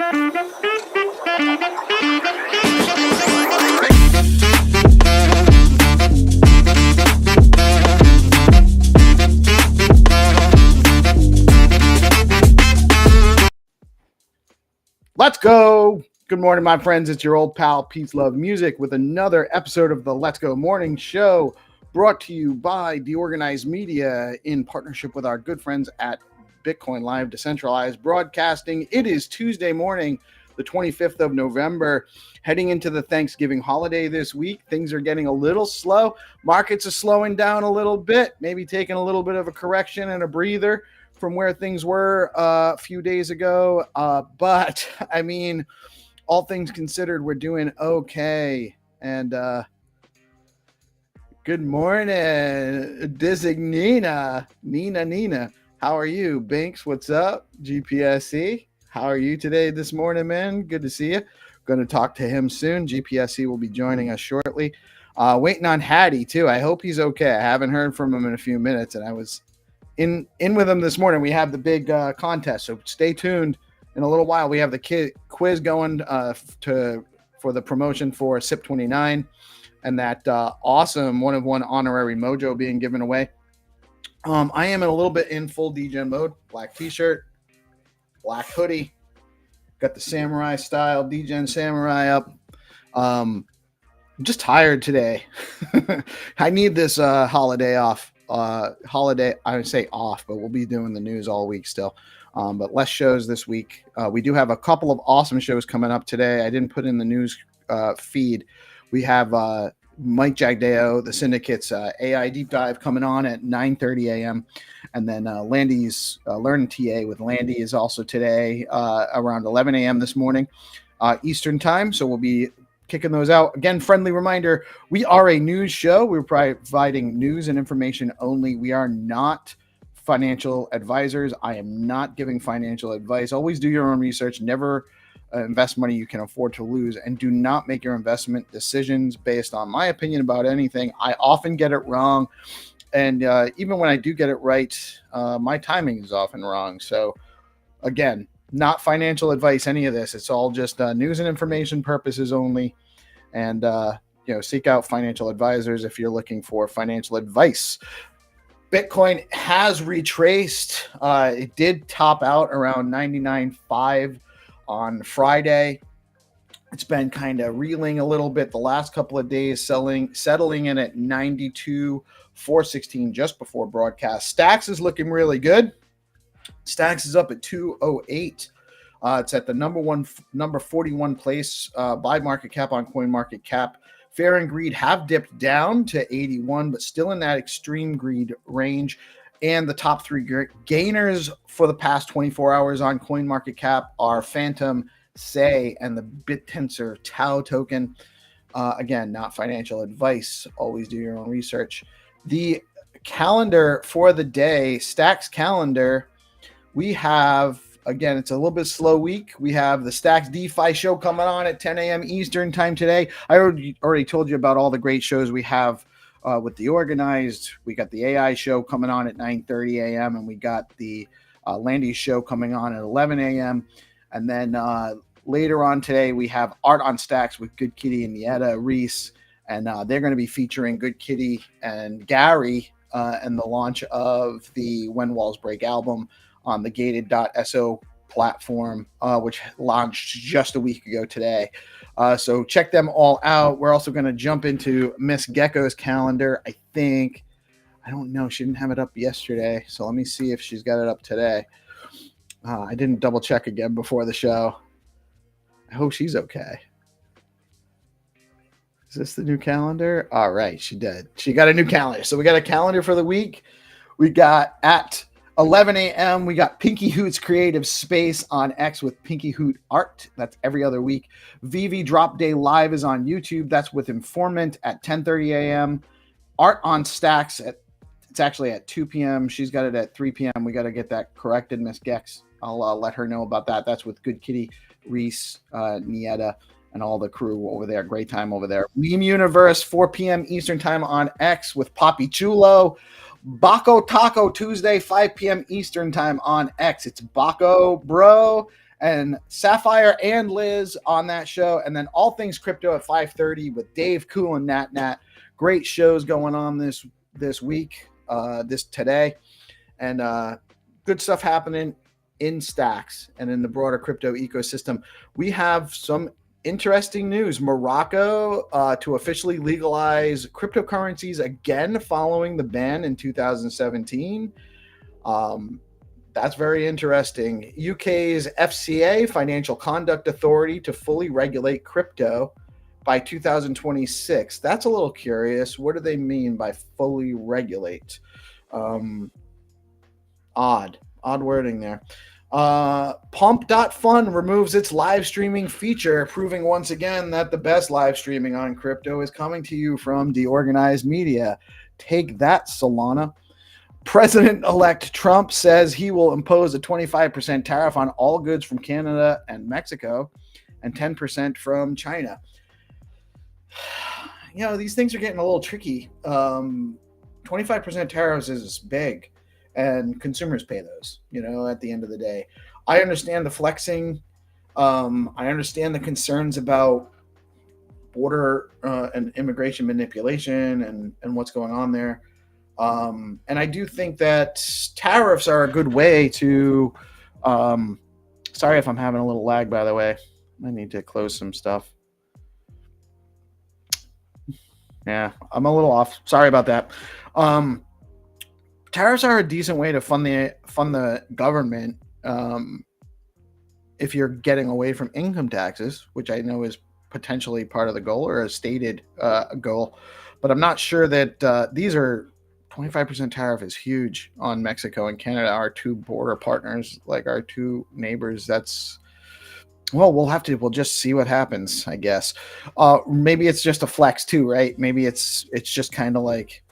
Let's go. Good morning, my friends. It's your old pal, PeaceLoveMusic, with another episode of the Let's Go Morning Show, brought to you by Deorganized Media in partnership with our good friends at Bitcoin Live Decentralized Broadcasting. It is Tuesday morning, the 25th of November, heading into the Thanksgiving holiday this week. Things are getting a little slow. Markets are slowing down a little bit, maybe taking a little bit of a correction and a breather from where things were a few days ago. But I mean, all things considered, we're doing okay. And good morning, Designina, Nina. How are you? Binks, what's up? GPSC, how are you today this morning, man? Good to see you. Going to talk to him soon. GPSC will be joining us shortly. Waiting on Haddy, too. I hope he's okay. I haven't heard from him in a few minutes, and I was in with him this morning. We have the big contest, so stay tuned. In a little while, we have the quiz going for the promotion for SIP 29, and that awesome one-of-one honorary mojo being given away. I am in a little bit in full DGen mode. Black t-shirt, black hoodie, got the samurai style DGen samurai up. I'm just tired today. I need this holiday off. I would say off, but we'll be doing the news all week still. But less shows this week. We do have a couple of awesome shows coming up today. I didn't put in the news feed. We have Mike Jagdeo, the Syndicate's AI Deep Dive coming on at 9:30 a.m. And then Landy's Learn TA with Landy is also today around 11 a.m. this morning Eastern time. So we'll be kicking those out. Again, friendly reminder, we are a news show. We're providing news and information only. We are not financial advisors. I am not giving financial advice. Always do your own research. Never invest money you can afford to lose, and do not make your investment decisions based on my opinion about anything. I often get it wrong, and even when I do get it right, my timing is often wrong. So again, not financial advice, any of this. It's all just news and information purposes only. And, seek out financial advisors if you're looking for financial advice. Bitcoin has retraced. It did top out around 99.5 on Friday. It's been kind of reeling a little bit the last couple of days, settling in at 92,416 just before broadcast. Stacks is looking really good. Stacks is up at 208. It's at the number 41 place by market cap on CoinMarketCap. Fear and Greed have dipped down to 81, but still in that extreme greed range. And the top three gainers for the past 24 hours on CoinMarketCap are Phantom, Say, and the BitTensor Tau token. Again, not financial advice. Always do your own research. The calendar for the day, Stacks calendar, we have, again, it's a little bit slow week. We have the Stacks DeFi show coming on at 10 a.m. Eastern time today. I already told you about all the great shows we have with the organized. We got the AI show coming on at 9:30 a.m. and we got the Landy show coming on at 11 a.m. And then later on today, we have Art on Stacks with Good Kitty and Nieta Reese. And they're going to be featuring Good Kitty and Gary and the launch of the When Walls Break album on the gated.so platform, which launched just a week ago today. So check them all out. We're also going to jump into Miss Gecko's calendar. I don't know. She didn't have it up yesterday. So let me see if she's got it up today. I didn't double check again before the show. I hope she's okay. Is this the new calendar? All right, she did. She got a new calendar. So we got a calendar for the week. We got at 11 a.m. we got Pinky Hoot's Creative Space on X with Pinky Hoot Art. That's every other week. VV Drop Day Live is on YouTube. That's with Informant at 10:30 a.m. Art on Stacks it's actually at 2 p.m. She's got it at 3 p.m. We got to get that corrected, Miss Gex. I'll let her know about that. That's with Good Kitty, Reese, Nieta, and all the crew over there. Great time over there. Meme Universe, 4 p.m. Eastern time on X with Poppy Chulo. Baco Taco Tuesday, 5 p.m. Eastern time on X. It's Baco Bro and Sapphire and Liz on that show, and then All Things Crypto at 5:30 with Dave, Cool, and Nat. Great shows going on this week, today, and good stuff happening in Stacks and in the broader crypto ecosystem. We have some interesting news. Morocco to officially legalize cryptocurrencies again following the ban in 2017. That's very interesting. UK's FCA, Financial Conduct Authority, to fully regulate crypto by 2026. That's a little curious. What do they mean by fully regulate? Odd wording there. Pump.fun removes its live streaming feature, proving once again that the best live streaming on crypto is coming to you from deorganized media. Take that, Solana. President-elect Trump says he will impose a 25% tariff on all goods from Canada and Mexico and 10% from China. You know, these things are getting a little tricky. 25% tariffs is big, and consumers pay those, you know, at the end of the day. I understand the flexing. I understand the concerns about border and immigration manipulation and what's going on there. And I do think that tariffs are a good way to, sorry if I'm having a little lag, by the way. I need to close some stuff. Yeah, I'm a little off. Sorry about that. Tariffs are a decent way to fund the government if you're getting away from income taxes, which I know is potentially part of the goal or a stated goal. But I'm not sure that these are 25% tariff is huge on Mexico and Canada, our two border partners, like our two neighbors. We'll just see what happens, I guess. Maybe it's just a flex too, right? Maybe it's just kind of like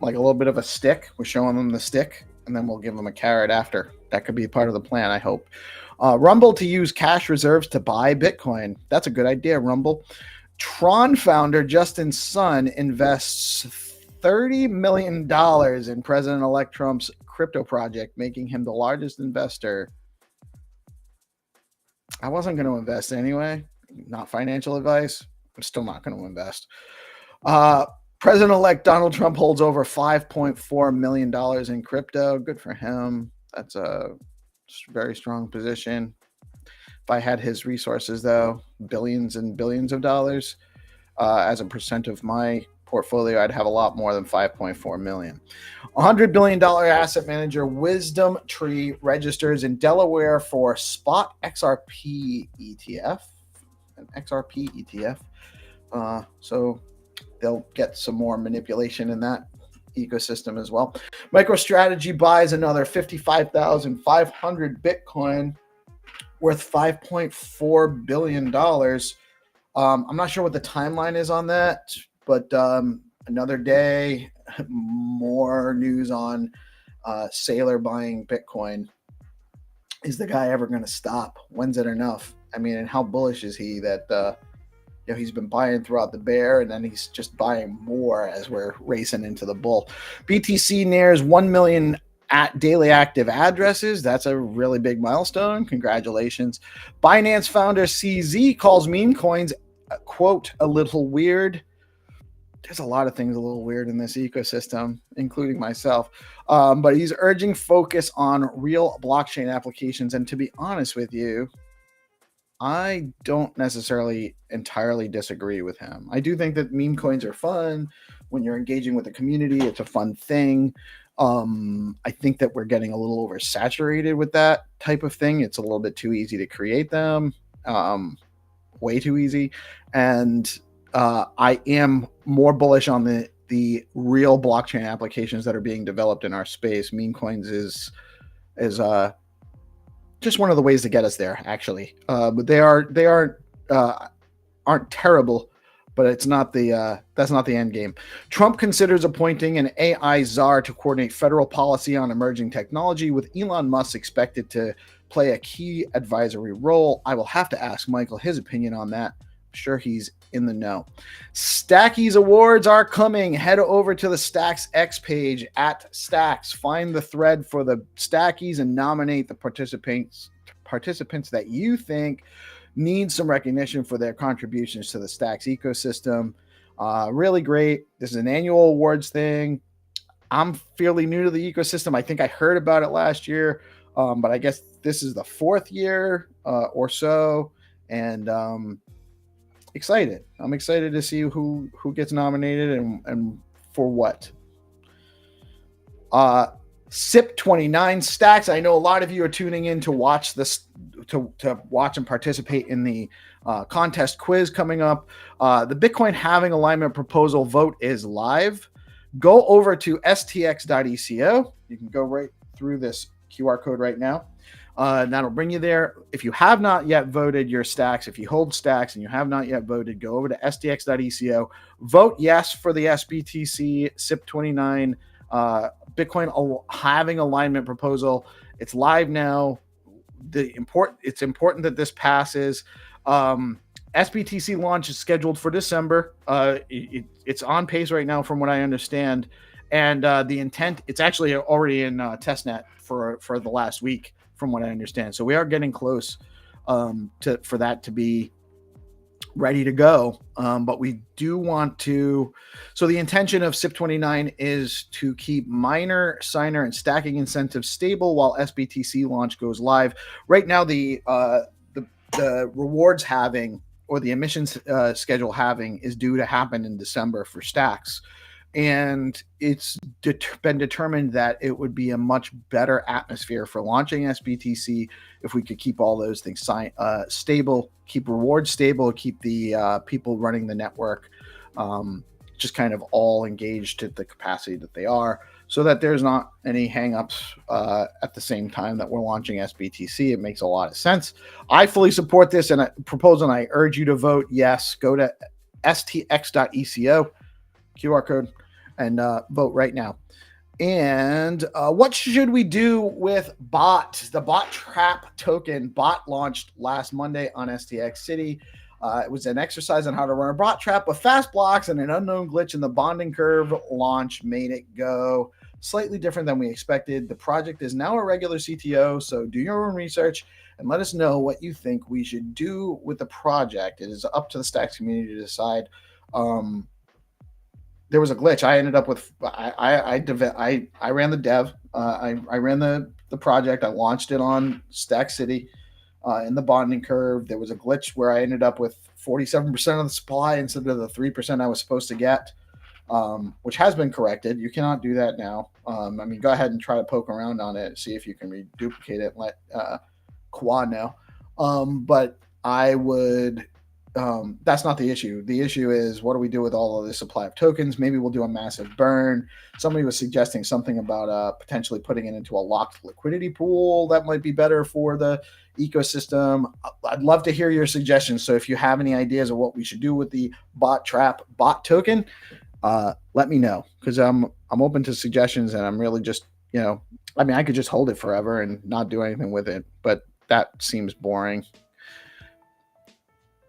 a little bit of a stick. We're showing them the stick, and then we'll give them a carrot after. That could be part of the plan, I hope. Rumble to use cash reserves to buy Bitcoin. That's a good idea, Rumble. Tron founder Justin Sun invests $30 million in President-elect Trump's crypto project, making him the largest investor. I wasn't going to invest anyway. Not financial advice. I'm still not going to invest. President-elect Donald Trump holds over $5.4 million in crypto. Good for him. That's a very strong position. If I had his resources, though, billions and billions of dollars, as a percent of my portfolio, I'd have a lot more than 5.4 million. $100 billion asset manager Wisdom Tree registers in Delaware for spot XRP ETF. An XRP ETF. So they'll get some more manipulation in that ecosystem as well. MicroStrategy buys another 55,500 Bitcoin worth $5.4 billion. I'm not sure what the timeline is on that, but another day, more news on Saylor buying Bitcoin. Is the guy ever going to stop? When's it enough? I mean, and how bullish is he that he's been buying throughout the bear, and then he's just buying more as we're racing into the bull. BTC nears 1 million daily active addresses. That's a really big milestone. Congratulations. Binance founder CZ calls meme coins, quote, a little weird. There's a lot of things a little weird in this ecosystem, including myself. But he's urging focus on real blockchain applications. And to be honest with you, I don't necessarily entirely disagree with him. I do think that meme coins are fun. When you're engaging with the community, it's a fun thing. I think that we're getting a little oversaturated with that type of thing. It's a little bit too easy to create them, way too easy. And I am more bullish on the real blockchain applications that are being developed in our space. Meme coins is just one of the ways to get us there, actually. But they aren't terrible, but it's not that's not the end game. Trump considers appointing an AI czar to coordinate federal policy on emerging technology, with Elon Musk expected to play a key advisory role. I will have to ask Michael his opinion on that. I'm sure he's in the know. Stackies Awards are coming. Head over to the Stacks X page at Stacks. Find the thread for the Stackies and nominate the participants participants that you think need some recognition for their contributions to the Stacks ecosystem. Really great. This is an annual awards thing. I'm fairly new to the ecosystem. I think I heard about it last year, but I guess this is the 4th year or so, and excited. I'm excited to see who gets nominated and for what. SIP29 Stacks. I know a lot of you are tuning in to watch this, to watch and participate in the contest quiz coming up. The Bitcoin halving alignment proposal vote is live. Go over to stx.eco. You can go right through this QR code right now. That'll bring you there. If you have not yet voted your stacks, if you hold stacks and you have not yet voted, go over to stx.eco. Vote yes for the SBTC SIP29 Bitcoin halving alignment proposal. It's live now. It's important that this passes. SBTC launch is scheduled for December. It's on pace right now, from what I understand, and the intent, it's actually already in testnet for the last week, from what I understand. So we are getting close for that to be ready to go. But we do want to. So the intention of SIP29 is to keep miner, signer, and stacking incentives stable while SBTC launch goes live. Right now, the rewards halving, or the emissions schedule halving, is due to happen in December for stacks. And it's been determined that it would be a much better atmosphere for launching SBTC if we could keep all those things stable, keep rewards stable, keep the people running the network just kind of all engaged at the capacity that they are, so that there's not any hangups at the same time that we're launching SBTC. It makes a lot of sense. I fully support this and proposal, and I urge you to vote yes. Go to stx.eco, QR code, and vote right now. And what should we do with BOT? The BOT Trap token. BOT launched last Monday on STX City. It was an exercise on how to run a bot trap with fast blocks, and an unknown glitch in the bonding curve launch made it go slightly different than we expected. The project is now a regular CTO, so do your own research and let us know what you think we should do with the project. It is up to the Stacks community to decide. There was a glitch. I ended up with I ran the dev. I ran the project. I launched it on Stack City. In the bonding curve, there was a glitch where I ended up with 47% of the supply instead of the 3% I was supposed to get, which has been corrected. You cannot do that now. Go ahead and try to poke around on it, see if you can reduplicate it and let Quad know. But I would, that's not the issue. The issue is, what do we do with all of the supply of tokens? Maybe we'll do a massive burn. Somebody was suggesting something about potentially putting it into a locked liquidity pool. That might be better for the ecosystem. I'd love to hear your suggestions. So if you have any ideas of what we should do with the bot trap bot token, let me know, because I'm open to suggestions, and I'm really just, I could just hold it forever and not do anything with it, but that seems boring.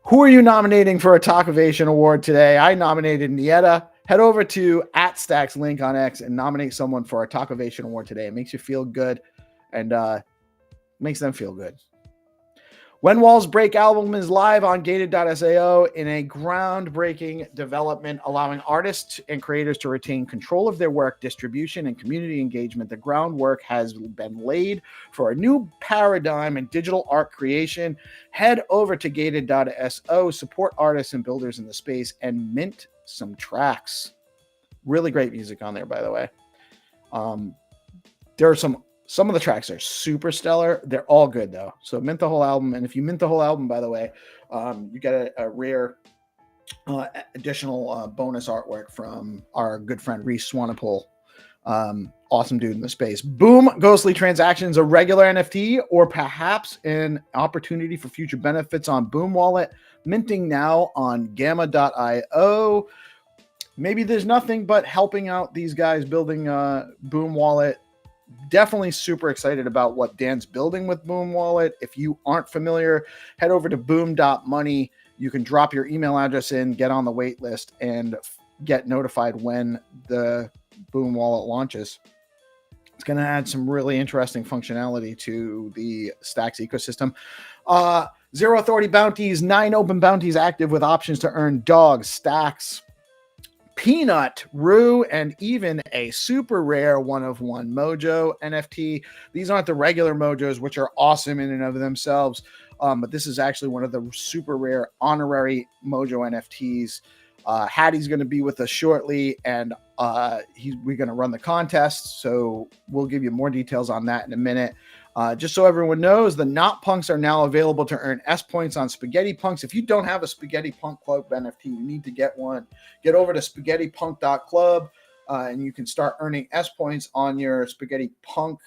Who are you nominating for a Talkivation Award today? I nominated Nieta. Head over to @Stacks link on X and nominate someone for a Talkivation Award today. It makes you feel good, and makes them feel good. When Walls Break album is live on gated.sao in a groundbreaking development, allowing artists and creators to retain control of their work, distribution, and community engagement. The groundwork has been laid for a new paradigm in digital art creation. Head over to gated.so, support artists and builders in the space, and mint some tracks. Really great music on there, by the way. There are some of the tracks are super stellar. They're all good, though. So mint the whole album. And if you mint the whole album, by the way, you get a rare additional bonus artwork from our good friend Reese Swanepoel. Awesome dude in the space. Boom Ghostly Transactions, a regular NFT, or perhaps an opportunity for future benefits on Boom Wallet. Minting now on gamma.io. Maybe there's nothing but helping out these guys building Boom Wallet. Definitely super excited about what Dan's building with Boom Wallet. If you aren't familiar, head over to boom.money. You can drop your email address in, get on the wait list, and get notified when the Boom Wallet launches. It's going to add some really interesting functionality to the Stacks ecosystem. Zero authority bounties, 9 open bounties active with options to earn dogs, stacks, peanut, rue, and even a super rare 1-of-1 mojo NFT. These aren't the regular mojos, which are awesome in and of themselves, but this is actually one of the super rare honorary mojo NFTs. Haddy's going to be with us shortly, and we're going to run the contest, so we'll give you more details on that in a minute. Just so everyone knows, the Not Punks are now available to earn S points on Spaghetti Punks. If you don't have a Spaghetti Punk Club NFT, you need to get one. Get over to spaghettipunk.club, and you can start earning S points on your Spaghetti Punk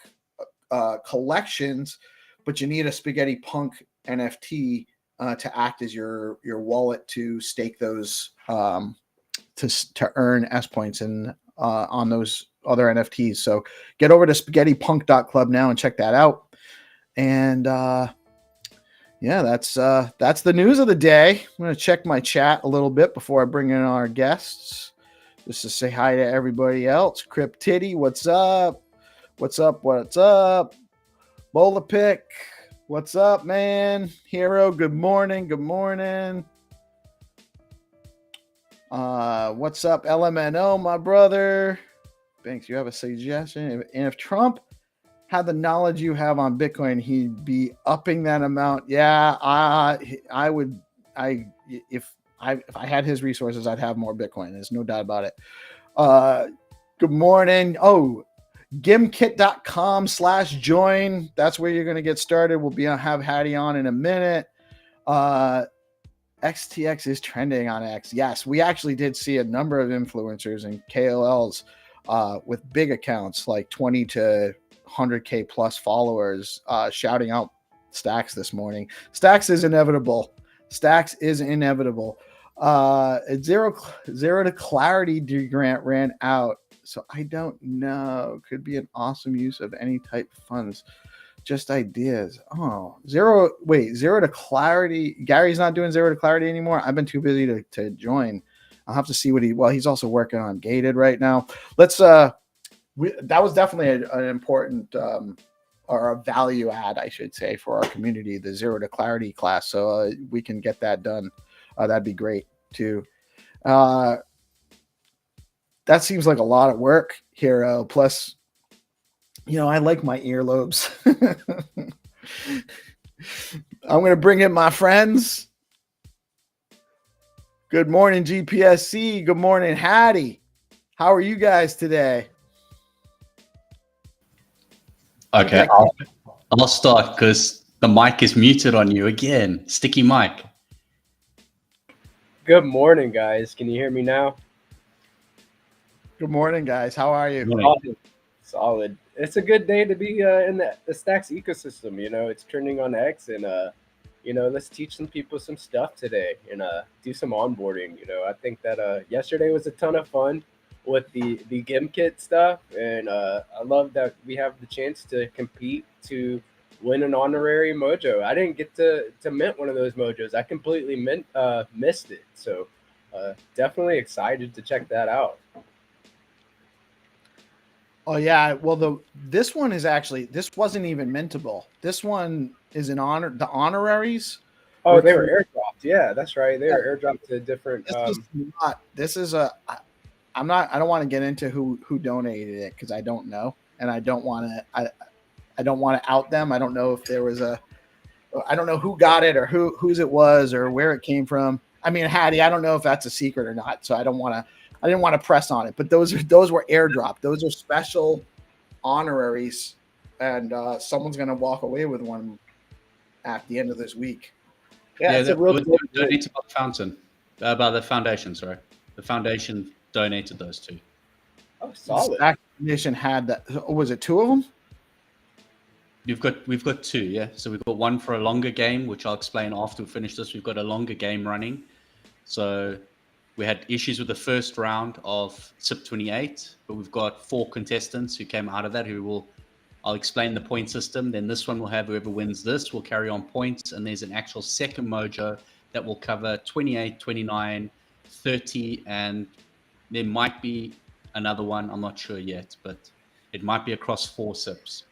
collections, but you need a Spaghetti Punk NFT to act as your wallet to stake those to earn S points and on those other NFTs. So get over to spaghettipunk.club now and check that out. And yeah, that's the news of the day. I'm going to check my chat a little bit before I bring in our guests, just to say hi to everybody else. Crip Titty, what's up? What's up? What's up? Bola Pick, what's up, man? Hero, good morning. Good morning. What's up, LMNO, my brother? Banks, you have a suggestion? And if Trump had the knowledge you have on Bitcoin, he'd be upping that amount. Yeah, I would. If I had his resources, I'd have more Bitcoin. There's no doubt about it. Good morning. Oh, gimkit.com/join. That's where you're going to get started. We'll have Haddy on in a minute. XTX is trending on X. Yes, we actually did see a number of influencers and KOLs with big accounts, like 20 to 100K plus followers, shouting out Stacks this morning. Stacks is inevitable. Stacks is inevitable. Zero to Clarity grant ran out, so I don't know. Could be an awesome use of any type of funds. Just ideas. Oh, Zero to Clarity. Gary's not doing Zero to Clarity anymore. I've been too busy to join. I'll have to see what he's also working on Gated right now. Let's that was definitely an important or a value add, I should say, for our community, the Zero to Clarity class. So we can get that done. That'd be great too. That seems like a lot of work, Hero. Plus, I like my earlobes. I'm going to bring in my friends. Good morning, GPSC. Good morning, Haddy. How are you guys today? Okay, I'll start because the mic is muted on you again. Sticky mic. Good morning, guys. Can you hear me now? Good morning, guys. How are you? Solid. It's a good day to be in the Stacks ecosystem. It's trending on X, and let's teach some people some stuff today and do some onboarding. I think that yesterday was a ton of fun with the Gimkit stuff, and I love that we have the chance to compete to win an honorary mojo. I didn't get to mint one of those mojos. I completely missed it. So definitely excited to check that out. Oh yeah, well this one is actually, this wasn't even mintable. This one is the honoraries. Oh, they were airdropped. Yeah, that's right. They were airdropped to different. I don't want to get into who donated it because I don't know, and I don't want to out them. I don't know if there was I don't know who got it or whose it was or where it came from. I mean, Haddy, I don't know if that's a secret or not, so I didn't want to press on it. But those were airdropped. Those are special honoraries, and someone's gonna walk away with one at the end of this week. Yeah, it's a real donated by the fountain, by the foundation. Sorry, the foundation donated those two. Oh, solid. Stack Nation had that. Was it two of them? We've got two, yeah. So we've got one for a longer game, which I'll explain after we finish this. We've got a longer game running. So we had issues with the first round of SIP 28, but we've got 4 contestants who came out of that I'll explain the point system. Then this one will have whoever wins this will carry on points. And there's an actual second mojo that will cover 28, 29, 30, and there might be another one. I'm not sure yet, but it might be across 4 SIPs.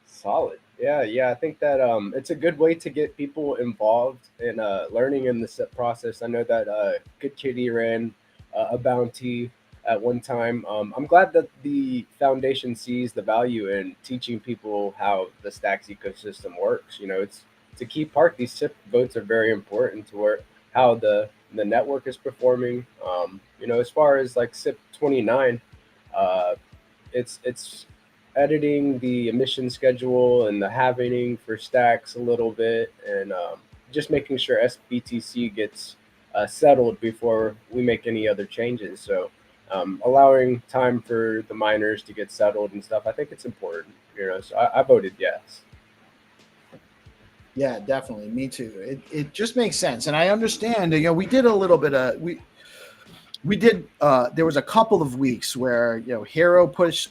Solid. Yeah. I think that it's a good way to get people involved in learning in the SIP process. I know that Good Kitty ran a bounty at one time. I'm glad that the foundation sees the value in teaching people how the Stacks ecosystem works. It's a key part. These SIP votes are very important to how the network is performing. As far as like SIP 29, uh, it's editing the emission schedule and the halvening for stacks a little bit, and just making sure SBTC gets settled before we make any other changes. So allowing time for the miners to get settled and stuff, I think it's important. So I voted yes. Yeah, definitely. Me too. It just makes sense, and I understand. We did a little bit of we did. There was a couple of weeks where Hero put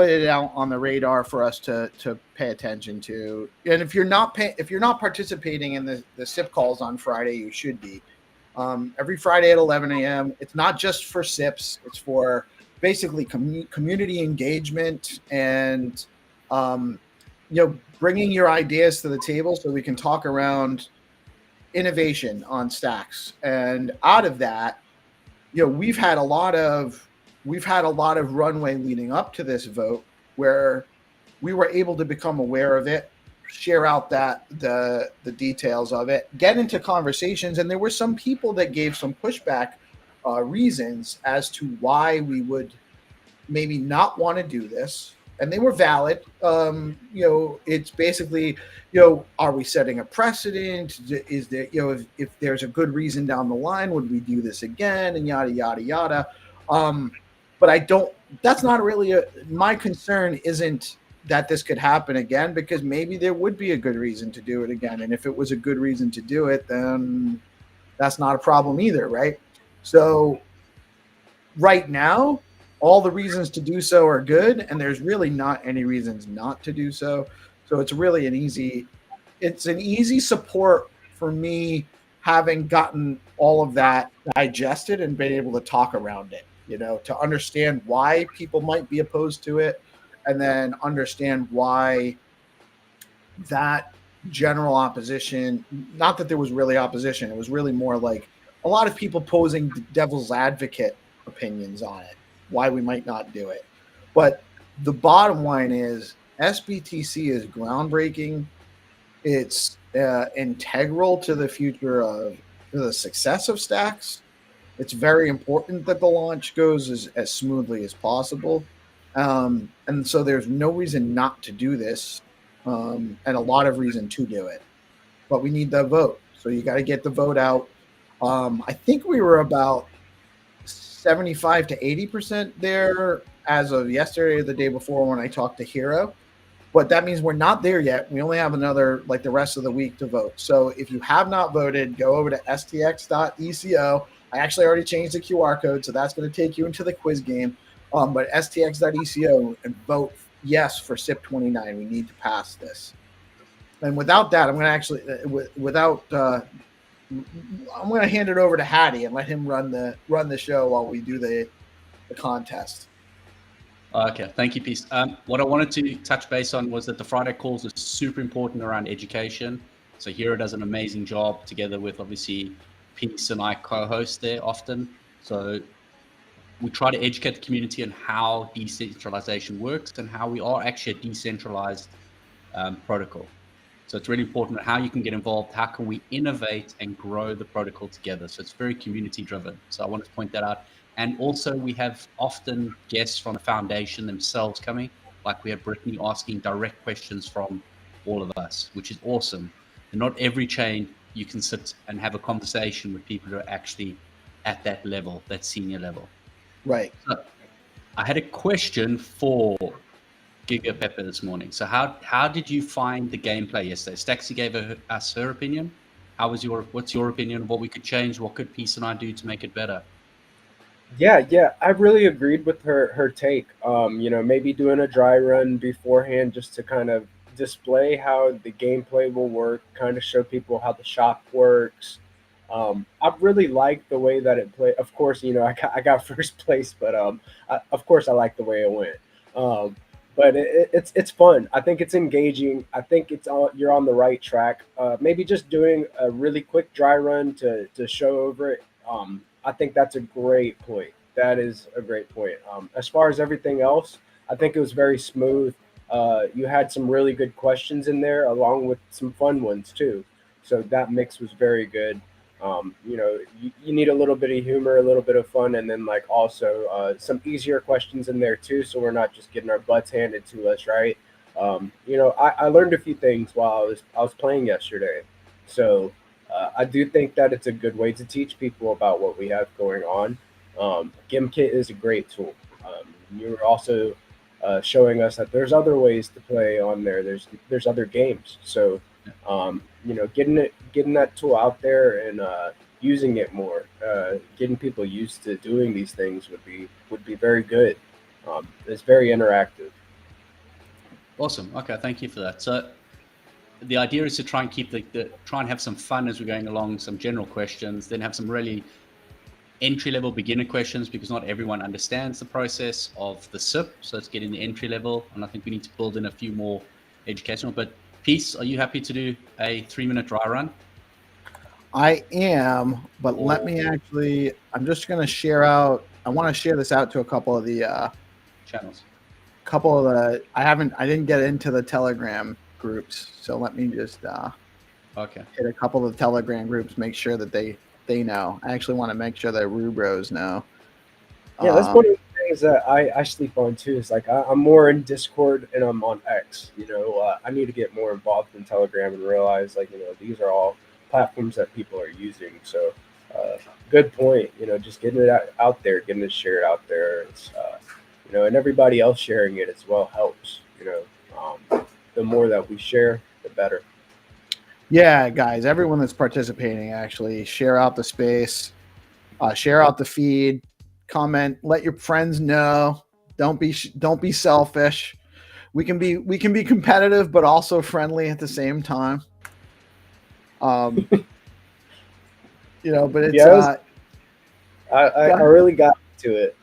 it out on the radar for us to pay attention to. And if you're not participating in the SIP calls on Friday, you should be. Every Friday at 11 a.m. It's not just for SIPs. It's for basically community engagement and bringing your ideas to the table so we can talk around innovation on stacks. And out of that, we've had a lot of runway leading up to this vote where we were able to become aware of it, share out the details of it, get into conversations, and there were some people that gave some pushback reasons as to why we would maybe not want to do this, and they were valid. It's basically, are we setting a precedent? Is there, if there's a good reason down the line, would we do this again? And yada yada yada. But I don't. That's not really my concern. Isn't that this could happen again? Because maybe there would be a good reason to do it again, and if it was a good reason to do it, then that's not a problem either, right? So right now, all the reasons to do so are good, and there's really not any reasons not to do so. So it's really an easy support for me, having gotten all of that digested and been able to talk around it, to understand why people might be opposed to it, and then understand why that general opposition, not that there was really opposition, it was really more like a lot of people posing devil's advocate opinions on it, why we might not do it. But the bottom line is SBTC is groundbreaking. It's integral to the future of the success of stacks. It's very important that the launch goes as smoothly as possible. And so there's no reason not to do this, and a lot of reason to do it. But we need the vote. So you got to get the vote out. I think we were about 75 to 80% there as of yesterday or the day before when I talked to Hero. But that means we're not there yet. We only have another, the rest of the week to vote. So if you have not voted, go over to stx.eco. I actually already changed the QR code, so that's going to take you into the quiz game. But stx.eco and vote yes for SIP 29. We need to pass this. And without that, I'm going to I'm going to hand it over to Haddy and let him run the show while we do the contest. Okay, thank you, Peace. What I wanted to touch base on was that the Friday calls are super important around education. So Hero does an amazing job together with, obviously, Peace and I co-host there often. So we try to educate the community on how decentralization works and how we are actually a decentralized protocol. So it's really important how you can get involved, how can we innovate and grow the protocol together. So it's very community driven. So I wanted to point that out. And also we have often guests from the foundation themselves coming, like we have Brittany asking direct questions from all of us, which is awesome. And not every chain you can sit and have a conversation with people who are actually at that level, that senior level. Right. So I had a question for Giga Pepper this morning. So how did you find the gameplay yesterday? Staxy gave us her opinion. What's your opinion of what we could change? What could Peace and I do to make it better? Yeah, I really agreed with her take. Maybe doing a dry run beforehand just to kind of display how the gameplay will work, kind of show people how the shop works. I really like the way that it played. Of course, I got first place, but of course I like the way it went. Um, but it's fun. I think it's engaging. I think you're on the right track. Maybe just doing a really quick dry run to show over it. I think that's a great point. That is a great point. As far as everything else, I think it was very smooth. You had some really good questions in there, along with some fun ones too. So that mix was very good. You need a little bit of humor, a little bit of fun, and then like also some easier questions in there too, so we're not just getting our butts handed to us, right? I learned a few things while I was playing yesterday, so I do think that it's a good way to teach people about what we have going on. GimKit is a great tool. You were also showing us that there's other ways to play on there. There's other games, so getting that tool out there and using it more, getting people used to doing these things would be very good. It's very interactive. Awesome. Okay, thank you for that. So the idea is to try and keep try and have some fun as we're going along, some general questions, then have some really entry-level beginner questions, because not everyone understands the process of the SIP. So it's getting the entry level, and I think we need to build in a few more educational. But Peace, are you happy to do a 3-minute dry run? I am, but let me actually. I'm just going to share out. I want to share this out to a couple of the channels. I didn't get into the Telegram groups, so let me just okay. hit a couple of the Telegram groups, make sure that they know. I actually want to make sure that Rubros know. Yeah, that's one of the things that I sleep on too. Is like I'm more in Discord and I'm on X. I need to get more involved in Telegram and realize these are all platforms that people are using. So, good point. Just getting it out there, getting it shared out there. It's and everybody else sharing it as well helps. The more that we share, the better. Yeah, guys, everyone that's participating, actually share out the space, share out the feed, comment, let your friends know. Don't be selfish. We can be competitive, but also friendly at the same time. But it's yeah, I really got to it.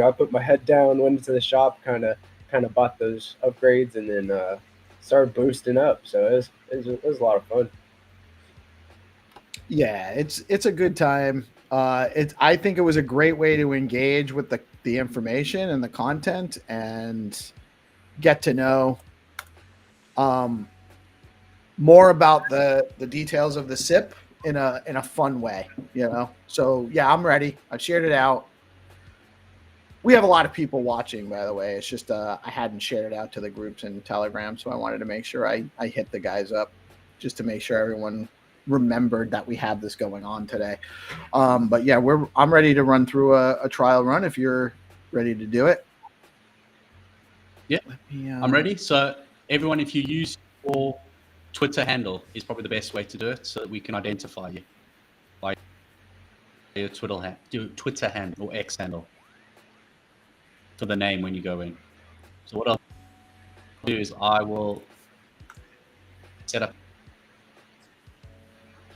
I put my head down, went into the shop, kind of bought those upgrades, and then started boosting up. So it was a lot of fun. Yeah, it's a good time. I think it was a great way to engage with the information and the content and get to know more about the details of the SIP in a fun way, So yeah, I'm ready. I've shared it out. We have a lot of people watching, by the way. It's just I hadn't shared it out to the groups in Telegram, so I wanted to make sure I hit the guys up just to make sure everyone remembered that we have this going on today. But yeah, I'm ready to run through a trial run if you're ready to do it. Yeah, I'm ready. So everyone, if you use your Twitter handle, is probably the best way to do it, so that we can identify you by your Twitter handle or X handle for the name when you go in. So what I'll do is I will set up,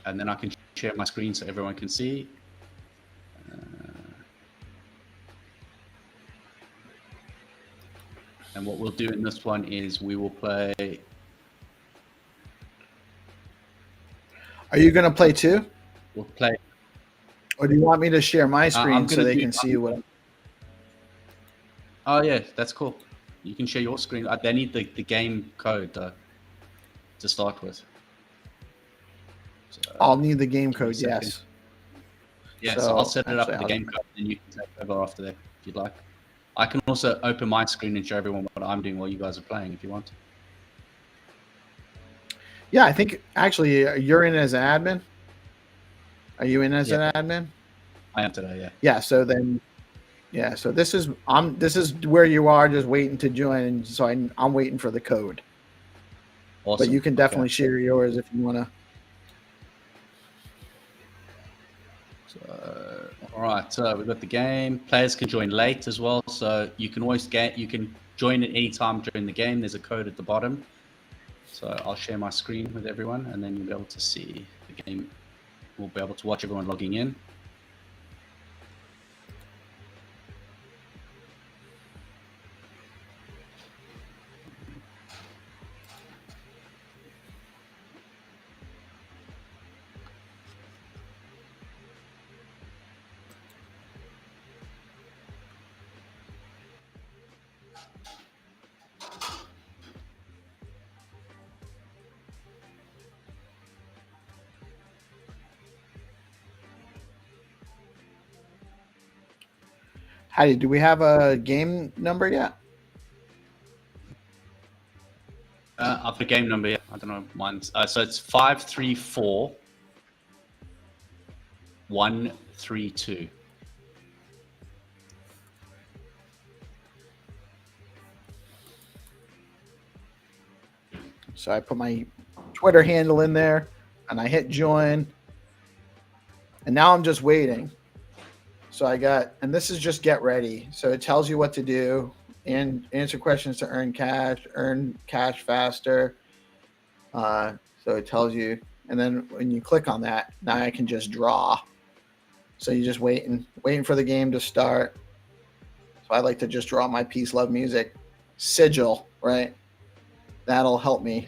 and then I can share my screen so everyone can see. And what we'll do in this one is we will play. Are you going to play too? We'll play. Or do you want me to share my screen so they can see what? Oh yeah, that's cool. You can share your screen. They need the game code to start with. So, I'll need the game code, yes. Yeah, so I'll set it up with the game code, and you can take over after that if you'd like. I can also open my screen and show everyone what I'm doing while you guys are playing if you want. Yeah, I think actually you're in as an admin. Are you in as an admin? I am today, yeah. Yeah, so then so this is where you are, just waiting to join, so I'm waiting for the code. Awesome. But you can definitely share yours if you want to. So, all right, so we've got the game. Players can join late as well, so you can always you can join at any time during the game. There's a code at the bottom. So I'll share my screen with everyone, and then you'll be able to see the game. We'll be able to watch everyone logging in. Hattie, do we have a game number yet? Up the game number, yeah. I don't know mine's. So it's 534 132. So I put my Twitter handle in there and I hit join. And now I'm just waiting. So and this is just get ready. So it tells you what to do and answer questions to earn cash faster. So it tells you, and then when you click on that, now I can just draw. So you're just waiting for the game to start. So I like to just draw my PeaceLoveMusic sigil, right? That'll help me.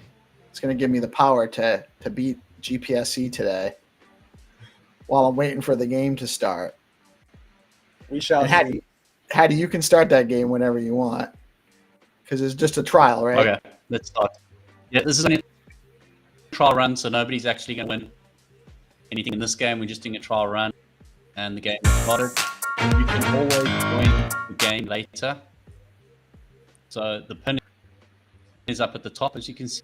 It's going to give me the power to beat GPSC today while I'm waiting for the game to start. We shall see. Hattie, you can start that game whenever you want because it's just a trial, right? Okay, let's start. Yeah, this is only a trial run, so nobody's actually going to win anything in this game. We're just doing a trial run, and the game is started. You can always join the game later. So the pin is up at the top, as you can see,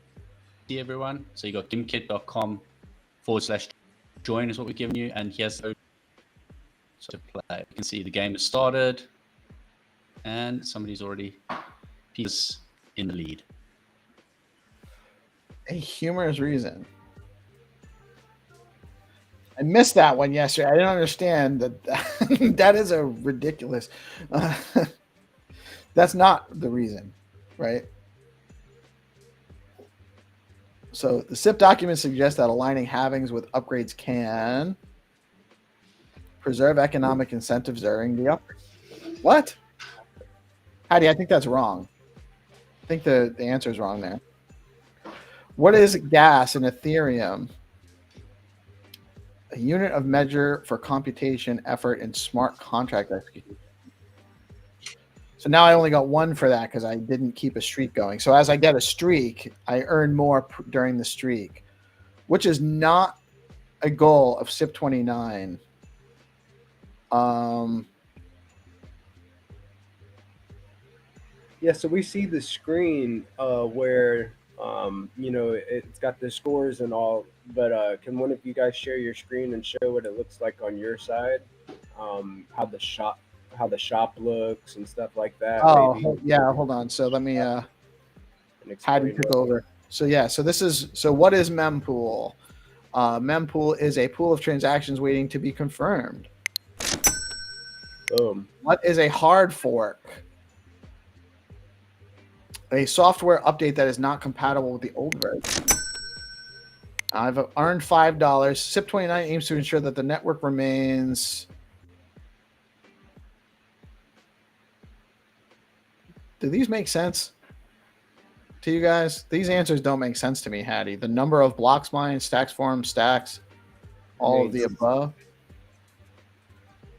everyone. So you got gimkit.com/join is what we're giving you, and here's the to play. You can see the game has started, and somebody's already in the lead. A humorous reason. I missed that one yesterday. I didn't understand that. That is a ridiculous. That's not the reason, right? So the SIP document suggests that aligning halvings with upgrades can preserve economic incentives during the upgrade. What? Hattie, I think that's wrong. I think the answer is wrong there. What is gas in Ethereum? A unit of measure for computation, effort, and smart contract execution. So now I only got one for that because I didn't keep a streak going. So as I get a streak, I earn more during the streak, which is not a goal of SIP 29. Yeah, so we see the screen where it's got the scores and all, but can one of you guys share your screen and show what it looks like on your side? How the shop looks and stuff like that. Oh, yeah, hold on. So let me Haddy took over. So what is mempool? Mempool is a pool of transactions waiting to be confirmed. Boom. What is a hard fork? A software update that is not compatible with the old version. I've earned $5. SIP 29 aims to ensure that the network remains. Do these make sense to you guys? These answers don't make sense to me, Hattie. The number of blocks mined, stacks formed, stacks, all of the above.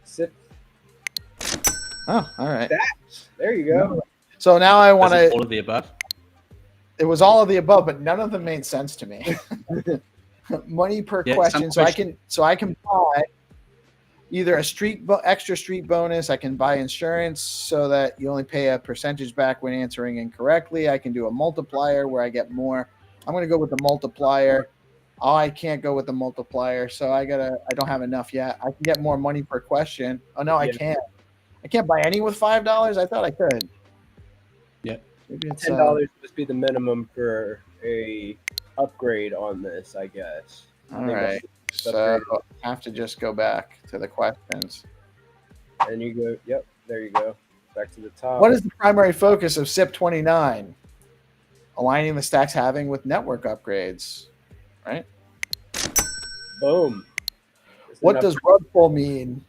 SIP. Oh, all right. Stacks. There you go. So now I want to. All of the above. It was all of the above, but none of them made sense to me. Money per question, so I can buy either a extra street bonus. I can buy insurance so that you only pay a percentage back when answering incorrectly. I can do a multiplier where I get more. I'm going to go with the multiplier. Oh, I can't go with the multiplier, so I don't have enough yet. I can get more money per question. Oh no, I can't. I can't buy any with $5. I thought I could. Yeah. Maybe it's $10 must be the minimum for a upgrade on this, I guess. All right. So I have to just go back to the questions. And you go, yep, there you go. Back to the top. What is the primary focus of SIP 29? Aligning the stacks halving with network upgrades, right? Boom. What does rug pull mean?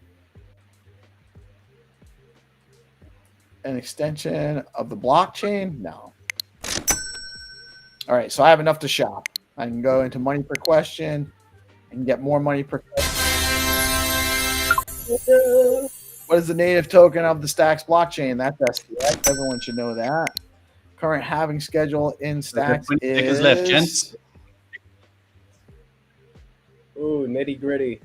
An extension of the blockchain? No. All right, so I have enough to shop. I can go into money per question and get more money per question. What is the native token of the Stacks blockchain? That's SPX. Everyone should know that. Current halving schedule in Stacks is left, gents. Ooh, nitty gritty.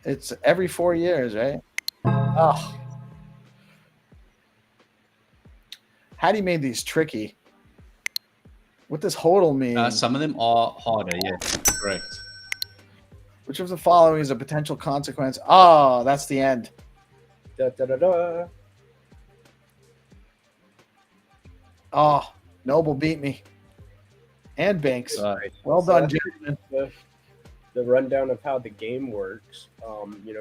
It's every 4 years, right? Oh, Haddy made these tricky. What does hodl mean? Some of them are harder. Yeah, correct. Which of the following is a potential consequence? Oh, that's the end. Da, da, da, da. Oh, Noble beat me. And Banks. Right. Well So done, that's gentlemen. the rundown of how the game works.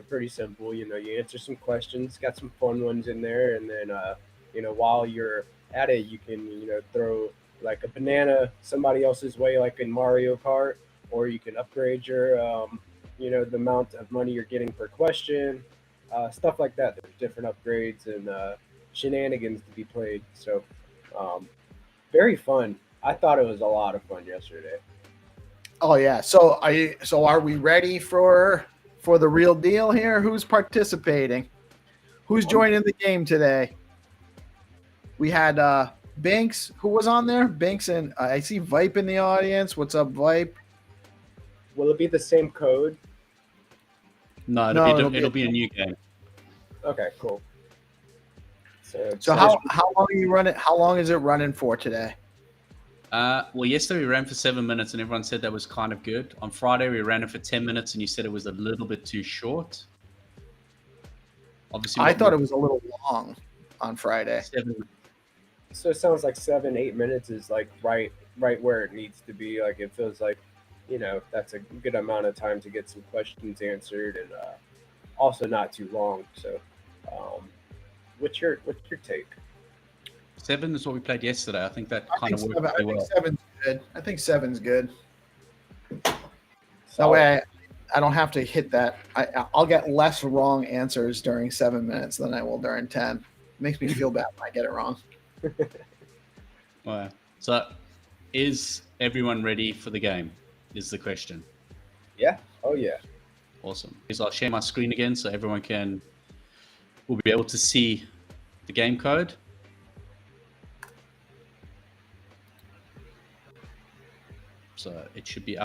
Pretty simple. You answer some questions, got some fun ones in there, and then while you're at it, you can throw like a banana somebody else's way, like in Mario Kart, or you can upgrade your the amount of money you're getting per question, stuff like that. There's different upgrades and shenanigans to be played. So very fun. I thought it was a lot of fun yesterday. Oh yeah. So are we ready for the real deal here? Who's participating? Who's joining the game today? We had Banks, who was on there. Banks, and I see Vipe in the audience. What's up, Vipe? Will it be the same code? No, it'll be a new game. Okay, cool. So how long are you running? How long is it running for today? Well, yesterday we ran for 7 minutes, and everyone said that was kind of good. On Friday we ran it for 10 minutes, and you said it was a little bit too short. Obviously, I thought it was a little long on Friday. 7. So it sounds like 7-8 minutes is like right where it needs to be. Like it feels like that's a good amount of time to get some questions answered, and also not too long. So what's your take? 7 is what we played yesterday. I think that kind of worked I really think well. 7's good. I think 7's good. That So, way I don't have to hit that. I'll get less wrong answers during 7 minutes than I will during 10. It makes me feel bad when I get it wrong. Well, so is everyone ready for the game? Is the question. yeah. Oh yeah. Awesome. I'll share my screen again so everyone will be able to see the game code. So it should be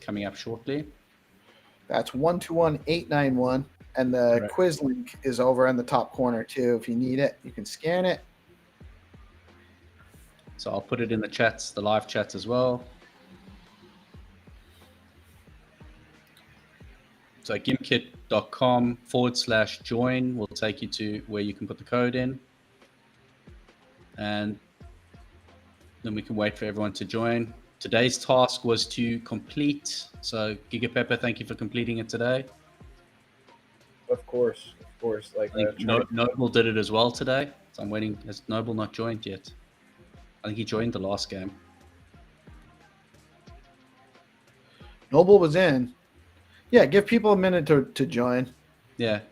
coming up shortly. That's 121891, and the Correct. quiz link is over in the top corner too. If you need it, you can scan it. So I'll put it in the live chats as well. So gimkit.com/join will take you to where you can put the code in. And then we can wait for everyone to join. Today's task was to complete. So Gigapepper, thank you for completing it today. Of course. Like I think Noble did it as well today. So I'm waiting. Has Noble not joined yet? I think he joined the last game. Noble was in. Yeah, give people a minute to join. Yeah.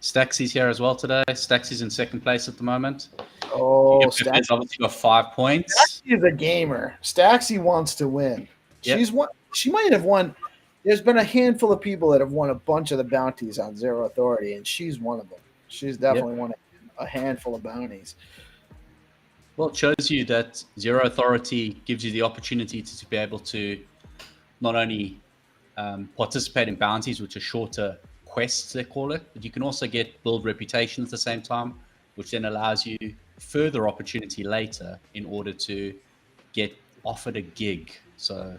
Staxy's here as well today. Staxy's in second place at the moment. Oh, Gigapepper's obviously got 5 points. Staxy is a gamer. Staxy wants to win. Yep. She's won. She might have won. There's been a handful of people that have won a bunch of the bounties on Zero Authority, and she's one of them. She's definitely won a handful of bounties. Well, it shows you that Zero Authority gives you the opportunity to be able to not only participate in bounties, which are shorter quests, they call it, but you can also build reputation at the same time, which then allows you further opportunity later in order to get offered a gig. So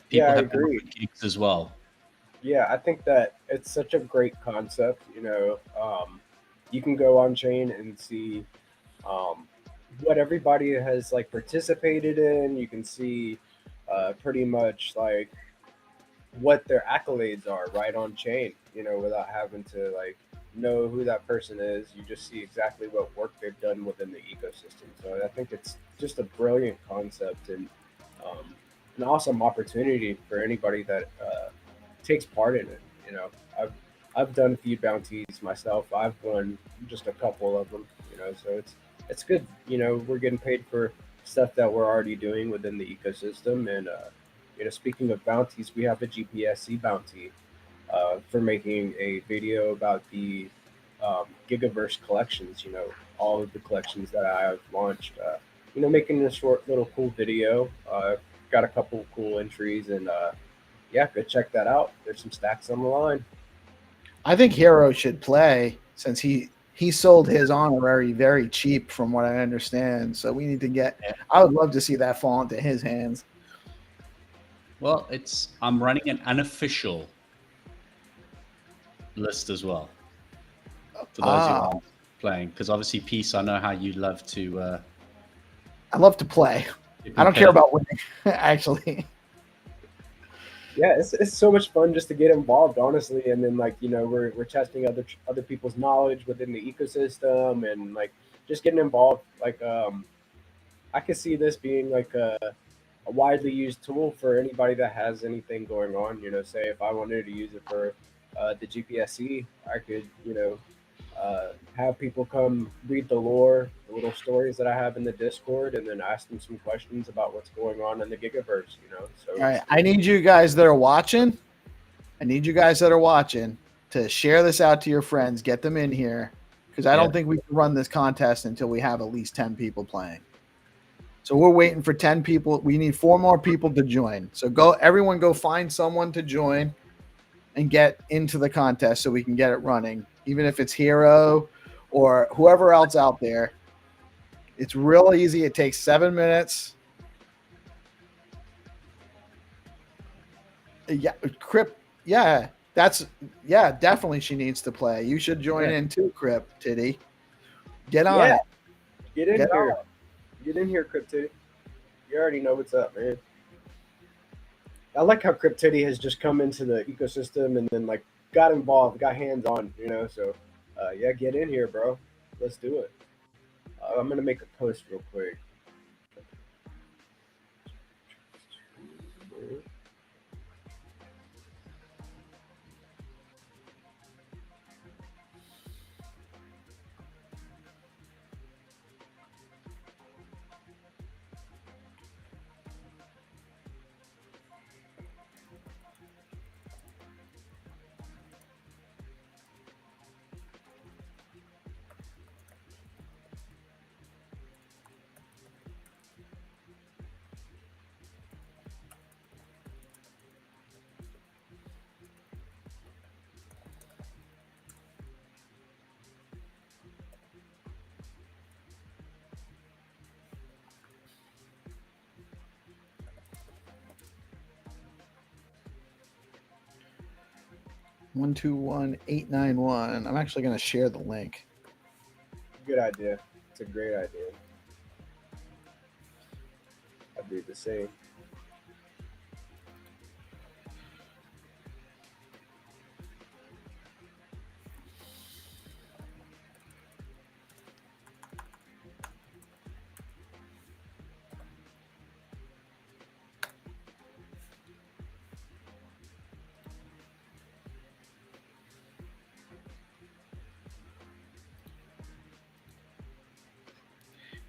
people I have agree. gigs as well. Yeah, I think that it's such a great concept. You can go on chain and see what everybody has like participated in. You can see pretty much like what their accolades are right on chain, without having to like know who that person is. You just see exactly what work they've done within the ecosystem. So I think it's just a brilliant concept and an awesome opportunity for anybody that takes part in it. I've done a few bounties myself. I've won just a couple of them. So it's good. We're getting paid for stuff that we're already doing within the ecosystem. And speaking of bounties, we have a GPSC bounty for making a video about the Gigaverse collections. All of the collections that I have launched. Making a short little cool video. Got a couple cool entries, and go check that out. There's some stacks on the line. I think Hero should play since he sold his honorary very cheap, from what I understand. So we need to get. I would love to see that fall into his hands. Well, I'm running an unofficial list as well for those who aren't playing, because obviously, Peace, I know how you love to. I love to play. I don't care about winning, actually. Yeah, it's so much fun just to get involved, honestly, and then like we're testing other people's knowledge within the ecosystem, and like just getting involved. Like I could see this being like a widely used tool for anybody that has anything going on. Say if I wanted to use it for the GPSC, I could have people come read the lore, the little stories that I have in the Discord, and then ask them some questions about what's going on in the Gigaverse. So all right, I need you guys that are watching. To share this out to your friends. Get them in here, because I don't think we can run this contest until we have at least 10 people playing. So we're waiting for 10 people. We need 4 more people to join. So everyone go find someone to join and get into the contest so we can get it running, even if it's Hero or whoever else out there. It's real easy. It takes 7 minutes. Yeah, Crip. Yeah, definitely she needs to play. You should join in too, Crip Titty. Get on it. Get in here. Get in here, Crip Titty. You already know what's up, man. I like how Crip Titty has just come into the ecosystem and then like got involved, got hands on, So get in here, bro. Let's do it. I'm gonna make a post real quick. One 121-891. I'm actually going to share the link. Good idea. It's a great idea. I'd do the same.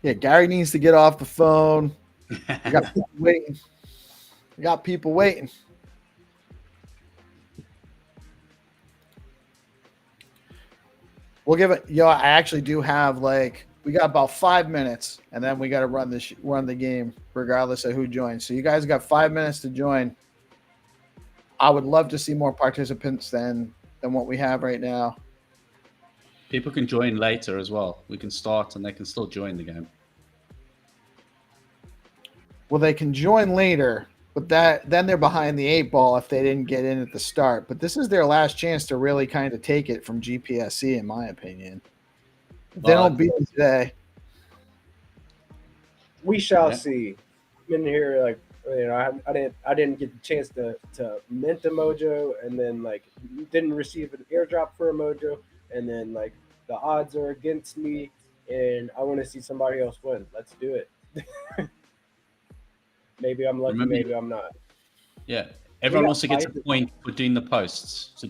Yeah, Gary needs to get off the phone. We got people waiting. We'll give it. I actually do have we got about 5 minutes, and then we got to run the game regardless of who joins. So you guys got 5 minutes to join. I would love to see more participants than what we have right now. People can join later as well. We can start and they can still join the game. Well, they can join later, but then they're behind the 8 ball if they didn't get in at the start. But this is their last chance to really kind of take it from GPSC, in my opinion. If they don't beat it today. We shall see. I'm in here I didn't get the chance to mint a mojo, and then didn't receive an airdrop for a mojo, and then the odds are against me, and I want to see somebody else win. Let's do it. Maybe I'm lucky, maybe I'm not. Yeah. Everyone also gets a point for doing the posts. So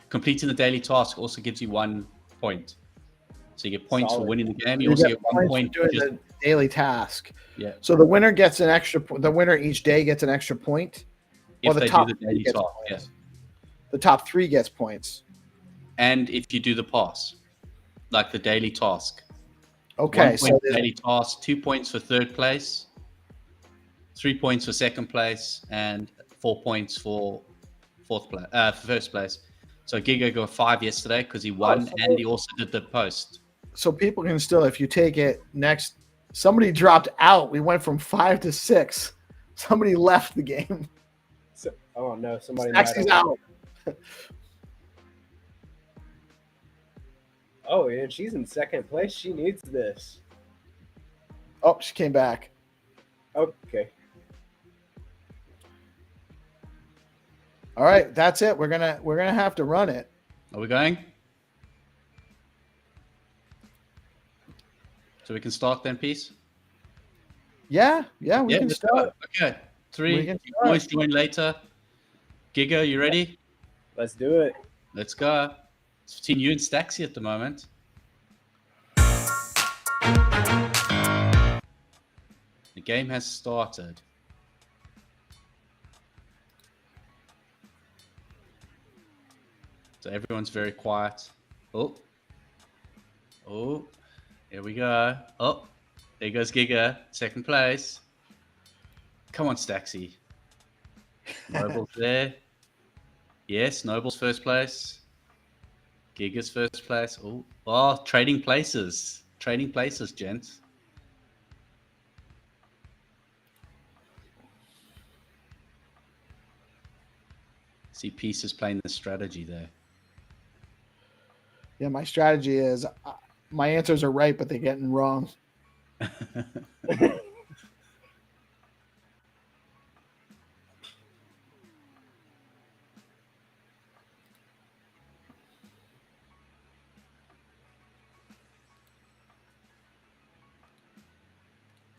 completing the daily task also gives you 1 point. So you get points for winning the game. You also get 1 point for doing the daily task. Yeah. So the winner gets an extra. The winner each day gets an extra point. If they do the daily task, yes. The top 3 gets points. And if you do the pass, like the daily task. Okay. 1 point for daily task, 2 points for third place, 3 points for second place, and 4 points for first place. So Giga got 5 yesterday because he won, and he also did the post. So people can still, if you take it next, somebody dropped out. We went from 5 to 6. Somebody left the game. Oh no, somebody Staxy's out. Oh, and she's in second place. She needs this. Oh, she came back. Okay. All right, that's it. We're gonna have to run it. Are we going? So we can start then, Peace? Yeah, we can let's start. go. Okay. 3. We can You can always join later. Giga, you ready? Let's do it. Let's go. It's between you and Staxy at the moment. The game has started. So everyone's very quiet. Oh, here we go. Oh, there goes Giga, second place. Come on, Staxy. Noble's there. Yes, Noble's first place. Giga's first place. Oh, trading places. Trading places, gents. See, Peace is playing the strategy there. Yeah, my strategy is my answers are right, but they're getting wrong.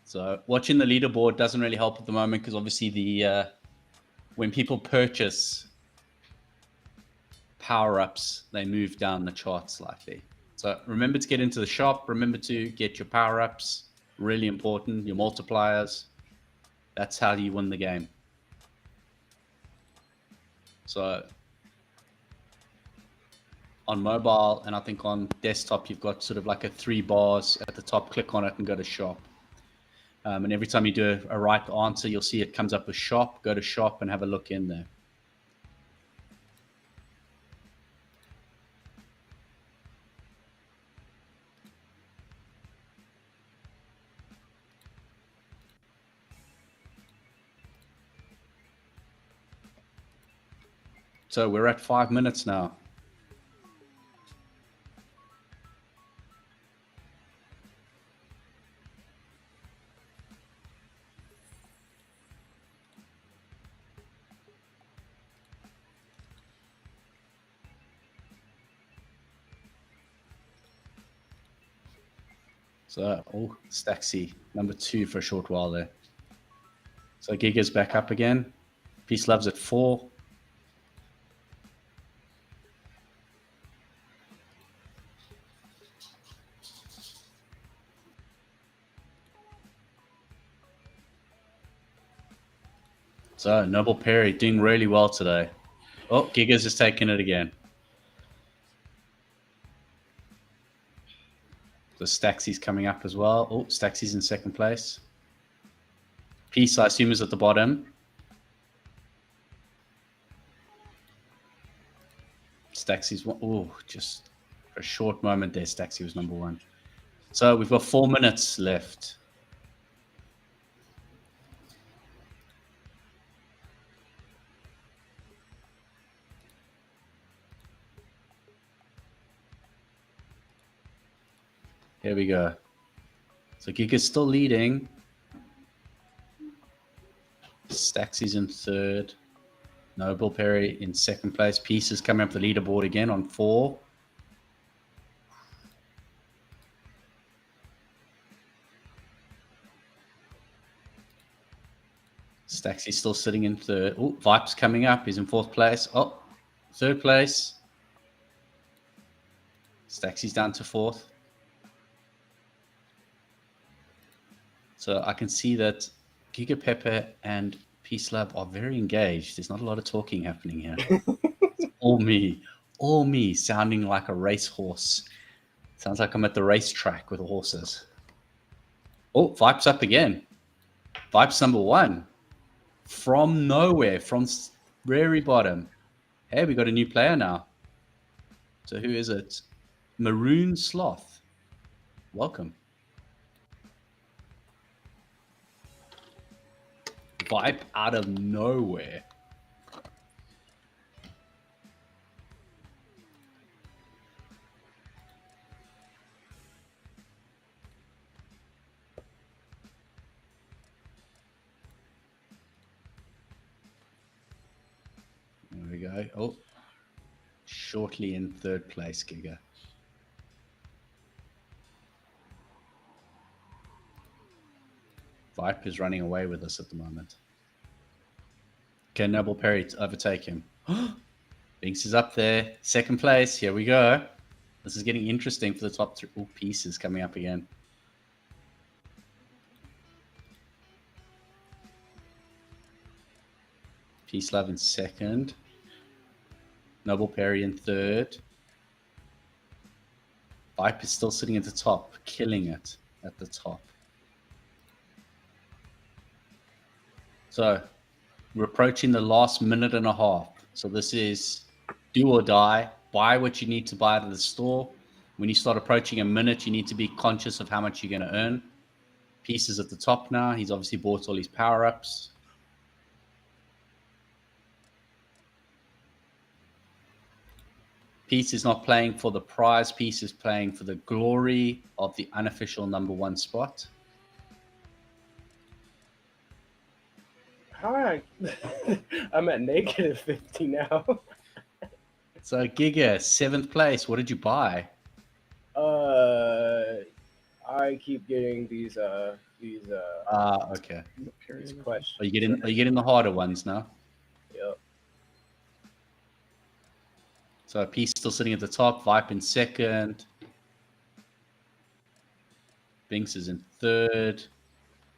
So watching the leaderboard doesn't really help at the moment because obviously when people purchase power-ups, they move down the chart slightly. So remember to get into the shop. Remember to get your power-ups. Really important. Your multipliers. That's how you win the game. So on mobile and I think on desktop, you've got sort of like a 3 bars at the top. Click on it and go to shop. And every time you do a right answer, you'll see it comes up with shop. Go to shop and have a look in there. So we're at 5 minutes now. So, Staxy, number 2 for a short while there. So Giga's back up again. Peace Love's at 4. So Noble Perry doing really well today. Oh, Giga's just taking it again. So Staxy's coming up as well. Oh, Staxy's in second place. Peace, I assume, is at the bottom. Staxy's one. Oh, just for a short moment there, Staxy was number 1. So we've got 4 minutes left. Here we go. So Giga's still leading. Staxy's in 3rd. Noble Perry in 2nd place. Peace is coming up the leaderboard again on 4. Staxy's still sitting in 3rd. Oh, Vipe's coming up. He's in 4th place. Oh, 3rd place. Staxy's down to 4th. So I can see that Giga Pepper and Peace Love are very engaged. There's not a lot of talking happening here. It's all me sounding like a racehorse. Sounds like I'm at the racetrack with the horses. Oh, Vipe's up again. Vipe's number 1. From nowhere, from very bottom. Hey, we got a new player now. So who is it? Maroon Sloth. Welcome. Vibe out of nowhere. There we go. Oh, shortly in third place, Giga. Vipe is running away with us at the moment. Can Noble Perry overtake him? Binks is up there. Second place. Here we go. This is getting interesting for the top three. Oh, Pieces coming up again. Peace Love in second. Noble Perry in third. Vipe is still sitting at the top, killing it at the top. So we're approaching the last minute and a half. So this is do or die. Buy what you need to buy at the store. When you start approaching a minute, you need to be conscious of how much you're going to earn. Pieces at the top now. He's obviously bought all his power-ups. Peace is not playing for the prize. Peace is playing for the glory of the unofficial #1 spot. How I'm at negative 50 now. So Giga, 7th place. What did you buy? I keep getting these okay. these questions. Are you getting the harder ones now? Yep. So Peace still sitting at the top. Vipe in second. Binks is in third.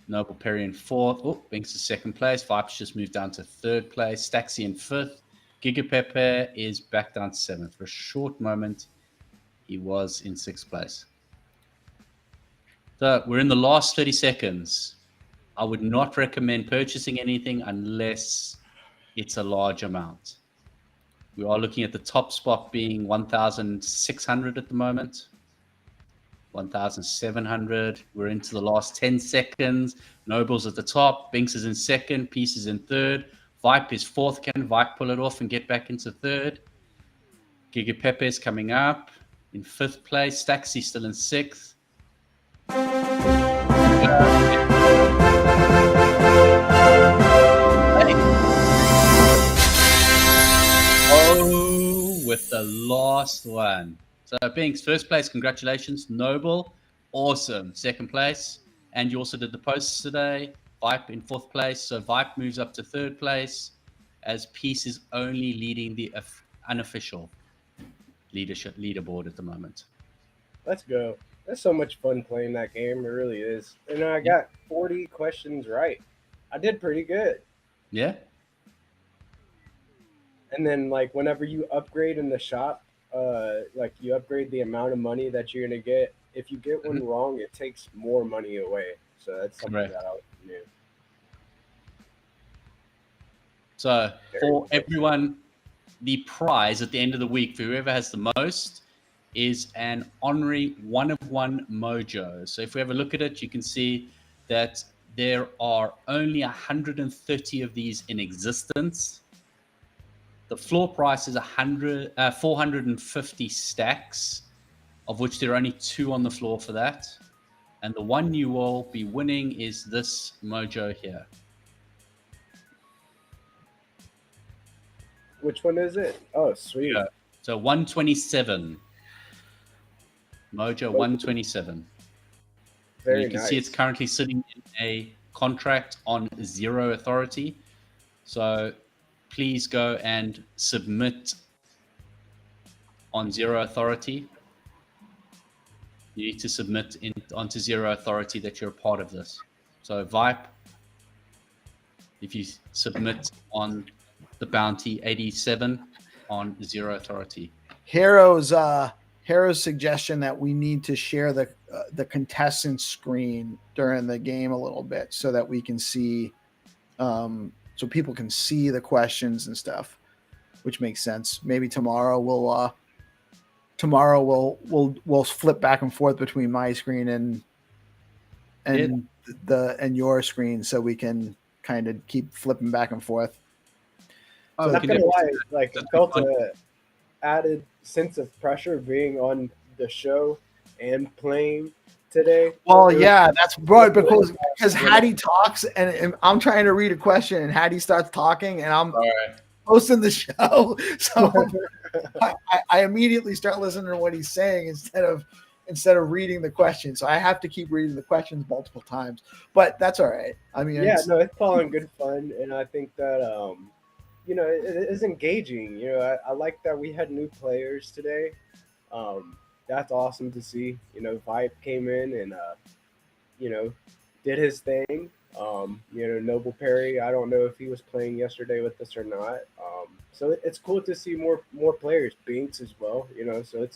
Noble Perry in fourth. Oh, Binks is second place. Vipe's just moved down to third place. Staxi in fifth. Giga Pepe is back down to seventh. For a short moment, he was in sixth place. So we're in the last 30 seconds. I would not recommend purchasing anything unless it's a large amount. We are looking at the top spot being 1,600 at the moment. 1,700. We're into the last 10 seconds. Noble's at the top. Binks is in second. Peace is in third. Vipe is fourth. Can Vipe pull it off and get back into third? Giga Pepe is coming up in fifth place. Staxi still in sixth. Oh, with the last one. So Binks, first place, congratulations. Noble, awesome. Second place. And you also did the posts today. Vipe in fourth place. So Vipe moves up to third place as Peace is only leading the unofficial leaderboard at the moment. Let's go. That's so much fun playing that game. It really is. And I got 40 questions right. I did pretty good. Yeah. And then, like, whenever you upgrade in the shop, like, you upgrade the amount of money that you're going to get. If you get one wrong, it takes more money away. So that's something that I knew. So for everyone, the prize at the end of the week for whoever has the most is an honorary 1-of-1 mojo. So if we have a look at it, you can see that there are only 130 of these in existence. The floor price is 450 stacks, of which there are only 2 on the floor for that. And the one you will be winning is this mojo here. Which one is it? Oh, sweet. Yeah. So 127. Mojo 127. Very you can nice. see it's currently sitting in a contract on 0 authority. So please go and submit on 0 authority. You need to submit onto 0 authority that you're a part of this. So Vipe, if you submit on the bounty 87 on 0 authority. Hero's suggestion that we need to share the contestant screen during the game a little bit so that we can see, so people can see the questions and stuff, which makes sense. Maybe tomorrow tomorrow we'll flip back and forth between my screen and your screen, so we can kind of keep flipping back and forth. Oh, So Not we gonna can lie, definitely- like I felt a added sense of pressure being on the show and playing today. Well, It was- yeah, that's right, because Yeah. Haddy talks and I'm trying to read a question and Haddy starts talking and I'm All right. hosting the show, so I immediately start listening to what he's saying instead of reading the question. So I have to keep reading the questions multiple times, but that's all right. I mean, Yeah, no, it's all in good fun, and I think that it is engaging. I like that we had new players today. That's awesome to see. Vibe came in and did his thing. Noble Perry. I don't know if he was playing yesterday with us or not. So it's cool to see more players. Binks as well. So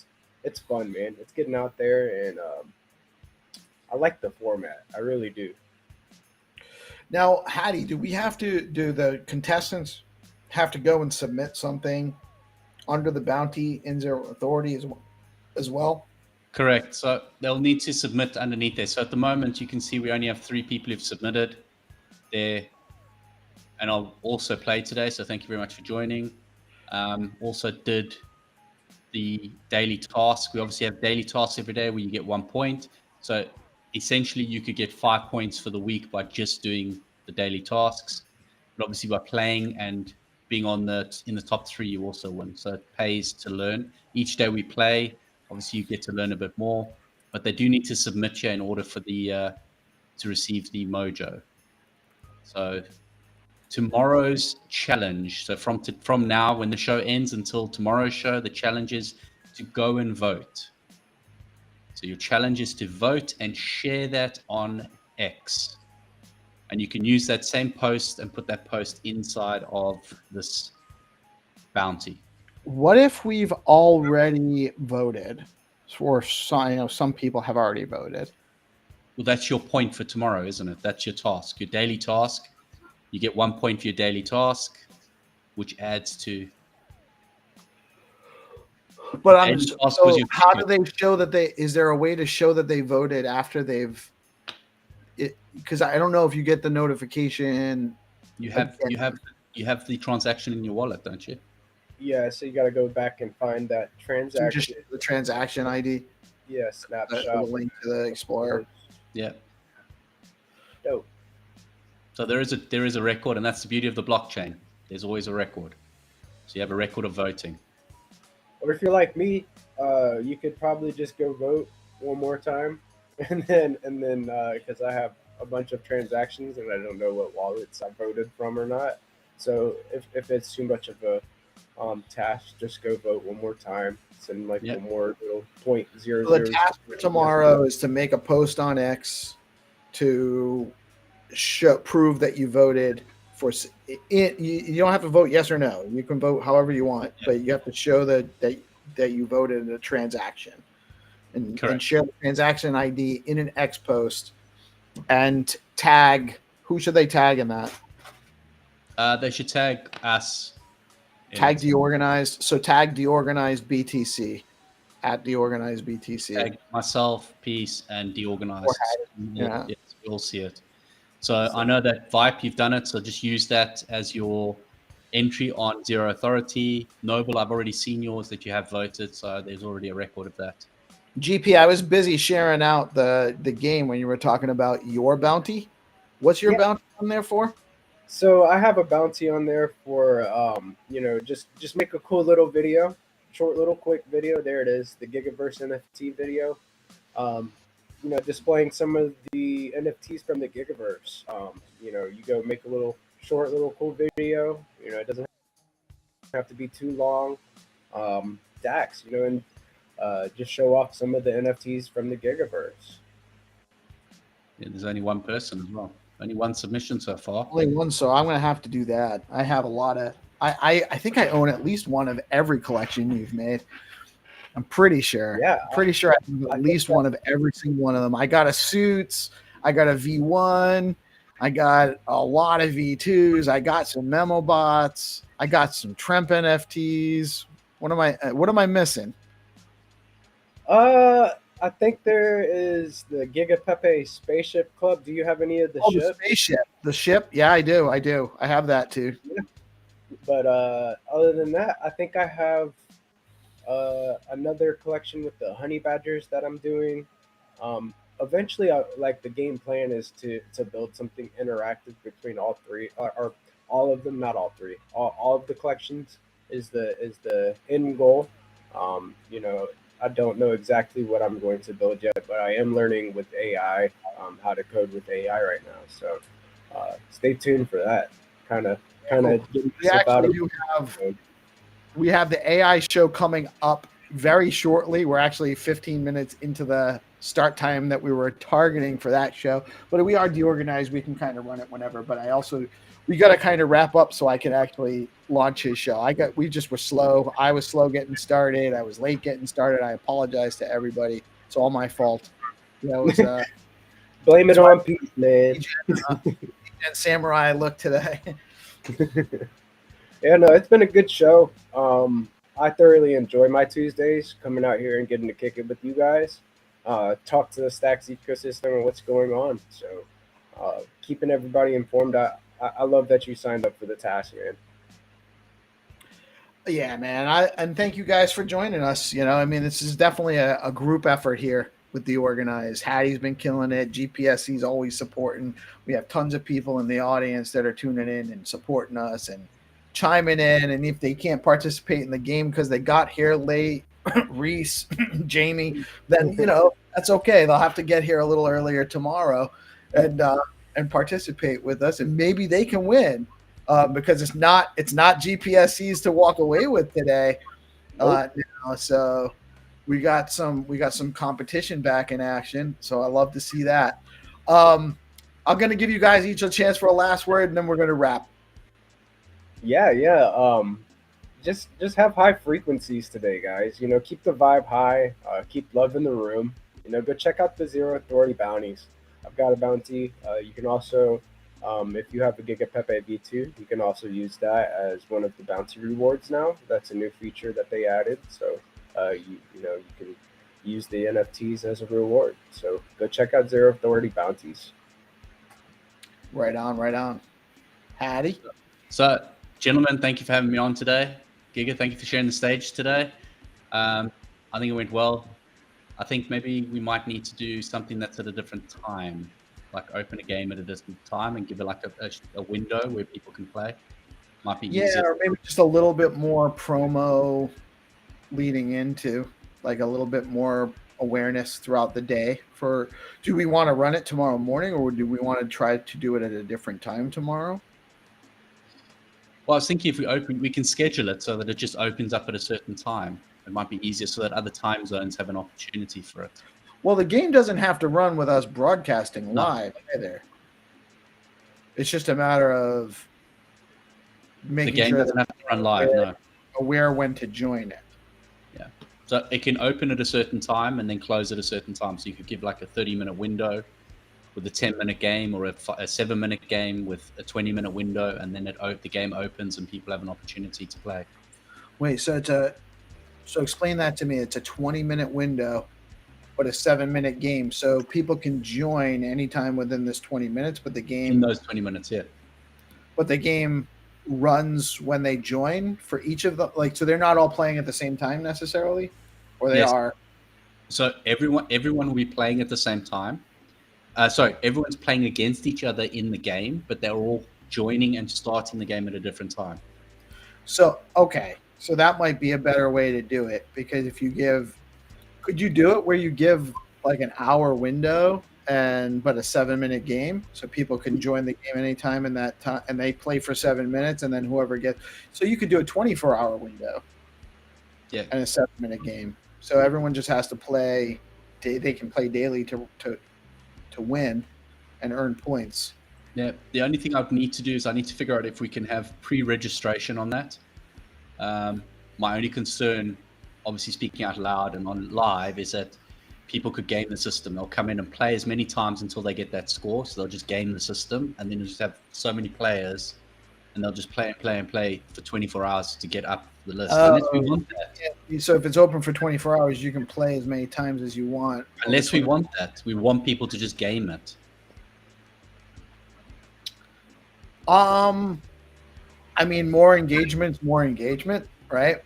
it's fun, man. It's getting out there, and I like the format. I really do. now, Hattie, do the contestants have to go and submit something under the bounty in their authority as well? Correct. So they'll need to submit underneath there. So at the moment, you can see we only have 3 people who've submitted there. And I'll also play today. So thank you very much for joining. Also did the daily task. We obviously have daily tasks every day where you get 1 point. So essentially, you could get 5 points for the week by just doing the daily tasks. But obviously, by playing and being in the top 3, you also win. So it pays to learn. Each day we play, obviously, you get to learn a bit more. But they do need to submit you in order for to receive the mojo. So tomorrow's challenge. So from now, when the show ends until tomorrow's show, the challenge is to go and vote. So your challenge is to vote and share that on X. And you can use that same post and put that post inside of this bounty. What if we've already voted? Or some people have already voted. Well, that's your point for tomorrow, isn't it? That's your task, your daily task. You get 1 point for your daily task, which adds to. But so how do they show that is there a way to show that they voted after they've because I don't know if you get the notification. You have the transaction in your wallet, don't you? Yeah, so you got to go back and find that transaction. Just the transaction ID. Yeah, snapshot. The link to the Explorer. Yeah. Dope. So there is a record, and that's the beauty of the blockchain. There's always a record. So you have a record of voting. Or if you're like me, you could probably just go vote one more time, and then because I have a bunch of transactions and I don't know what wallets I voted from or not. So if it's too much of a task, just go vote one more time. Send one more little .00. So the task for tomorrow is to make a post on X to prove that you voted for it. You don't have to vote yes or no. You can vote however you want, but you have to show that you voted in a transaction and share the transaction ID in an X post and tag. Who should they tag in that? They should tag us. Tag deorganized. So tag deorganized BTC at deorganized BTC. Tag myself, Peace, and deorganized. Yeah. Yes, we'll see it. So I know that Vipe, you've done it. So just use that as your entry on Zero Authority. Noble, I've already seen yours that you have voted. So there's already a record of that. GP, I was busy sharing out the game when you were talking about your bounty. What's your bounty on there for? So I have a bounty on there for just make a cool little video, short little quick video. There it is, the Gigaverse NFT video. Displaying some of the NFTs from the Gigaverse. You go make a little short little cool video. It doesn't have to be too long. DAX, and just show off some of the NFTs from the Gigaverse. Yeah, there's only one person as well. Only one submission so far. Only one, so I'm going to have to do that. I have a lot of. I think I own at least one of every collection you've made. I'm pretty sure. Yeah, pretty sure I have at least one of every single one of them. I got a Suits. I got a V1. I got a lot of V2s. I got some memo bots. I got some Tremp NFTs. What am I missing? I think there is the Giga Pepe Spaceship Club. Do you have any of the Oh, the ships? spaceship. The ship. Yeah, I do. I have that too. But other than that, I think I have another collection with the honey badgers that I'm doing. Eventually, like the game plan is to build something interactive between all three, or all of them, not all three, all of the collections is the end goal. You know, I don't know exactly what I'm going to build yet, but I am learning with AI how to code with AI right now. So stay tuned for that. Kind of, kind Cool. of getting We myself out actually of. do have we have the AI show coming up very shortly. We're actually 15 minutes into the start time that we were targeting for that show, but we are deorganized. We can kind of run it whenever, but we got to kind of wrap up so I can actually launch his show. We just were slow. I was slow getting started. I was late getting started. I apologize to everybody. It's all my fault. It was, Blame it why on Pete, man. and Samurai look today. Yeah, no, it's been a good show. I thoroughly enjoy my Tuesdays coming out here and getting to kick it with you guys. Talk to the Stacks ecosystem and what's going on. So, keeping everybody informed. I love that you signed up for the task, man. Yeah, man. And thank you guys for joining us. I mean, this is definitely a group effort here with the organized. Haddy's been killing it. GPSC's always supporting. We have tons of people in the audience that are tuning in and supporting us and chiming in. And if they can't participate in the game because they got here late, Reese, Jamie, then that's okay. They'll have to get here a little earlier tomorrow and participate with us, and maybe they can win. Because it's not GPSCs to walk away with today. So we got some competition back in action. So I love to see that. I'm going to give you guys each a chance for a last word, and then we're going to wrap. Yeah, yeah. Just have high frequencies today, guys. Keep the vibe high. Keep love in the room. Go check out the Zero Authority bounties. I've got a bounty. You can also, if you have a Giga Pepe V2, you can also use that as one of the bounty rewards now. That's a new feature that they added. So you can use the NFTs as a reward. So go check out Zero Authority bounties. Right on, right on. Haddy? So, gentlemen, thank you for having me on today. Giga, thank you for sharing the stage today. I think it went well. I think maybe we might need to do something that's at a different time, like open a game at a different time and give it like a window where people can play. Might be easier. Or maybe just a little bit more promo leading into, like a little bit more awareness throughout the day. Do we want to run it tomorrow morning, or do we want to try to do it at a different time tomorrow? Well, I was thinking if we can schedule it so that it just opens up at a certain time. It might be easier so that other time zones have an opportunity for it. Well, the game doesn't have to run with us broadcasting live either. It's just a matter of making the game sure doesn't have to run live, no. Aware when to join it. Yeah. So it can open at a certain time and then close at a certain time. So you could give like a 30-minute window with a 10-minute game, or a 7-minute game with a 20-minute window, and then the game opens and people have an opportunity to play. Wait, so explain that to me. It's a 20-minute window, but a 7-minute game. So people can join anytime within this 20 minutes, but the game... In those 20 minutes, yeah. But the game runs when they join for each of the... so they're not all playing at the same time necessarily? Or they are? So everyone will be playing at the same time. Everyone's playing against each other in the game, but they're all joining and starting the game at a different time. So, okay. So that might be a better way to do it, because could you do it where you give like an hour window but a 7-minute game, so people can join the game anytime in that time, and they play for 7 minutes, and then whoever so you could do a 24-hour window, yeah, and a 7-minute game. So everyone just has to play. They can play daily to win and earn points. Yeah. The only thing I'd need to do is I need to figure out if we can have pre-registration on that. My only concern, obviously speaking out loud and on live, is that people could game the system. They'll come in and play as many times until they get that score. So they'll just game the system, and then you just have so many players and they'll just play and play and play for 24 hours to get up the list. Oh, Unless we want that. Yeah. So if it's open for 24 hours, you can play as many times as you want. Unless we want that. We want people to just game it. I mean, more engagement's more engagement, right?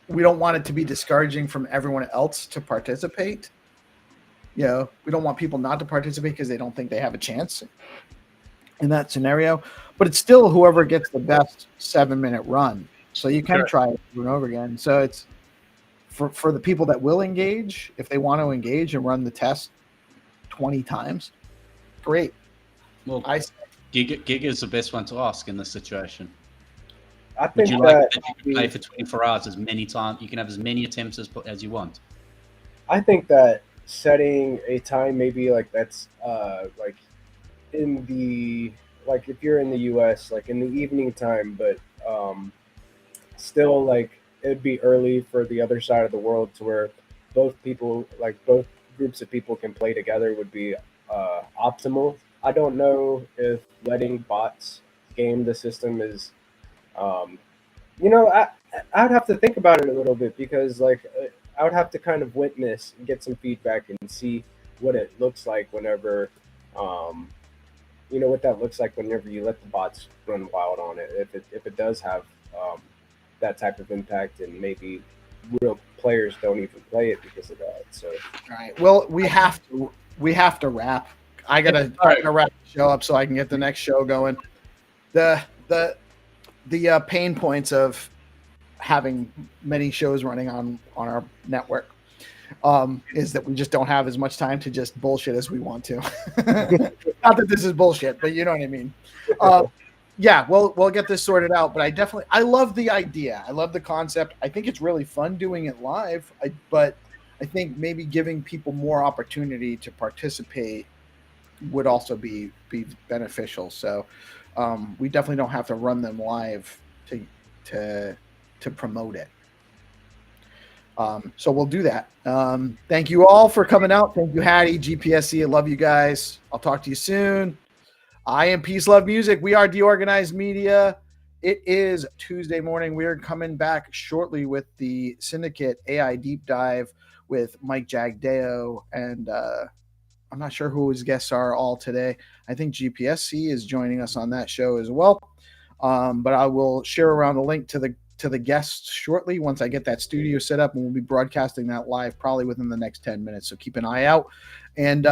We don't want it to be discouraging from everyone else to participate. You know, we don't want people not to participate because they don't think they have a chance in that scenario. But it's still whoever gets the best 7-minute run. So you can try it over and over again. So it's for the people that will engage, if they want to engage and run the test 20 times, great. Well, Gig is the best one to ask in this situation. I think Would you like that you can play for 24 hours as many times? You can have as many attempts as you want. I think that setting a time, maybe like that's like in the, like if you're in the US, like in the evening time, but still like it'd be early for the other side of the world to where both people, like both groups of people can play together would be optimal. I don't know if letting bots game the system is, you know, I'd have to think about it a little bit because like I would have to kind of witness and get some feedback and see what it looks like whenever, you know, what that looks like whenever you let the bots run wild on it. If it does have that type of impact, and maybe real players don't even play it because of that. So, all right. Well, we have to wrap. I gotta wrap the show up so I can get the next show going. The pain points of having many shows running on our network is that we just don't have as much time to just bullshit as we want to. Not that this is bullshit, but you know what I mean. Yeah, we'll get this sorted out. But I love the idea. I love the concept. I think it's really fun doing it live. But I think maybe giving people more opportunity to participate would also be beneficial. So we definitely don't have to run them live to promote it. So we'll do that. Thank you all for coming out. Thank you, Haddy, GPSC. I love you guys. I'll talk to you soon. I am PeaceLoveMusic. We are Deorganized Media. It is Tuesday morning. We are coming back shortly with the Syndicate AI Deep Dive with Mike Jagdeo, and I'm not sure who his guests are all today. I think GPSC is joining us on that show as well. But I will share around the link to the guests shortly once I get that studio set up, and we'll be broadcasting that live probably within the next 10 minutes. So keep an eye out. And,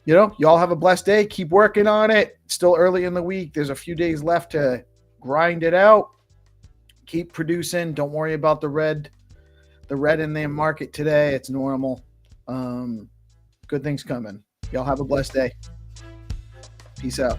you know, y'all have a blessed day. Keep working on it. It's still early in the week. There's a few days left to grind it out. Keep producing. Don't worry about the red in the market today. It's normal. Good things coming. Y'all have a blessed day. Peace out.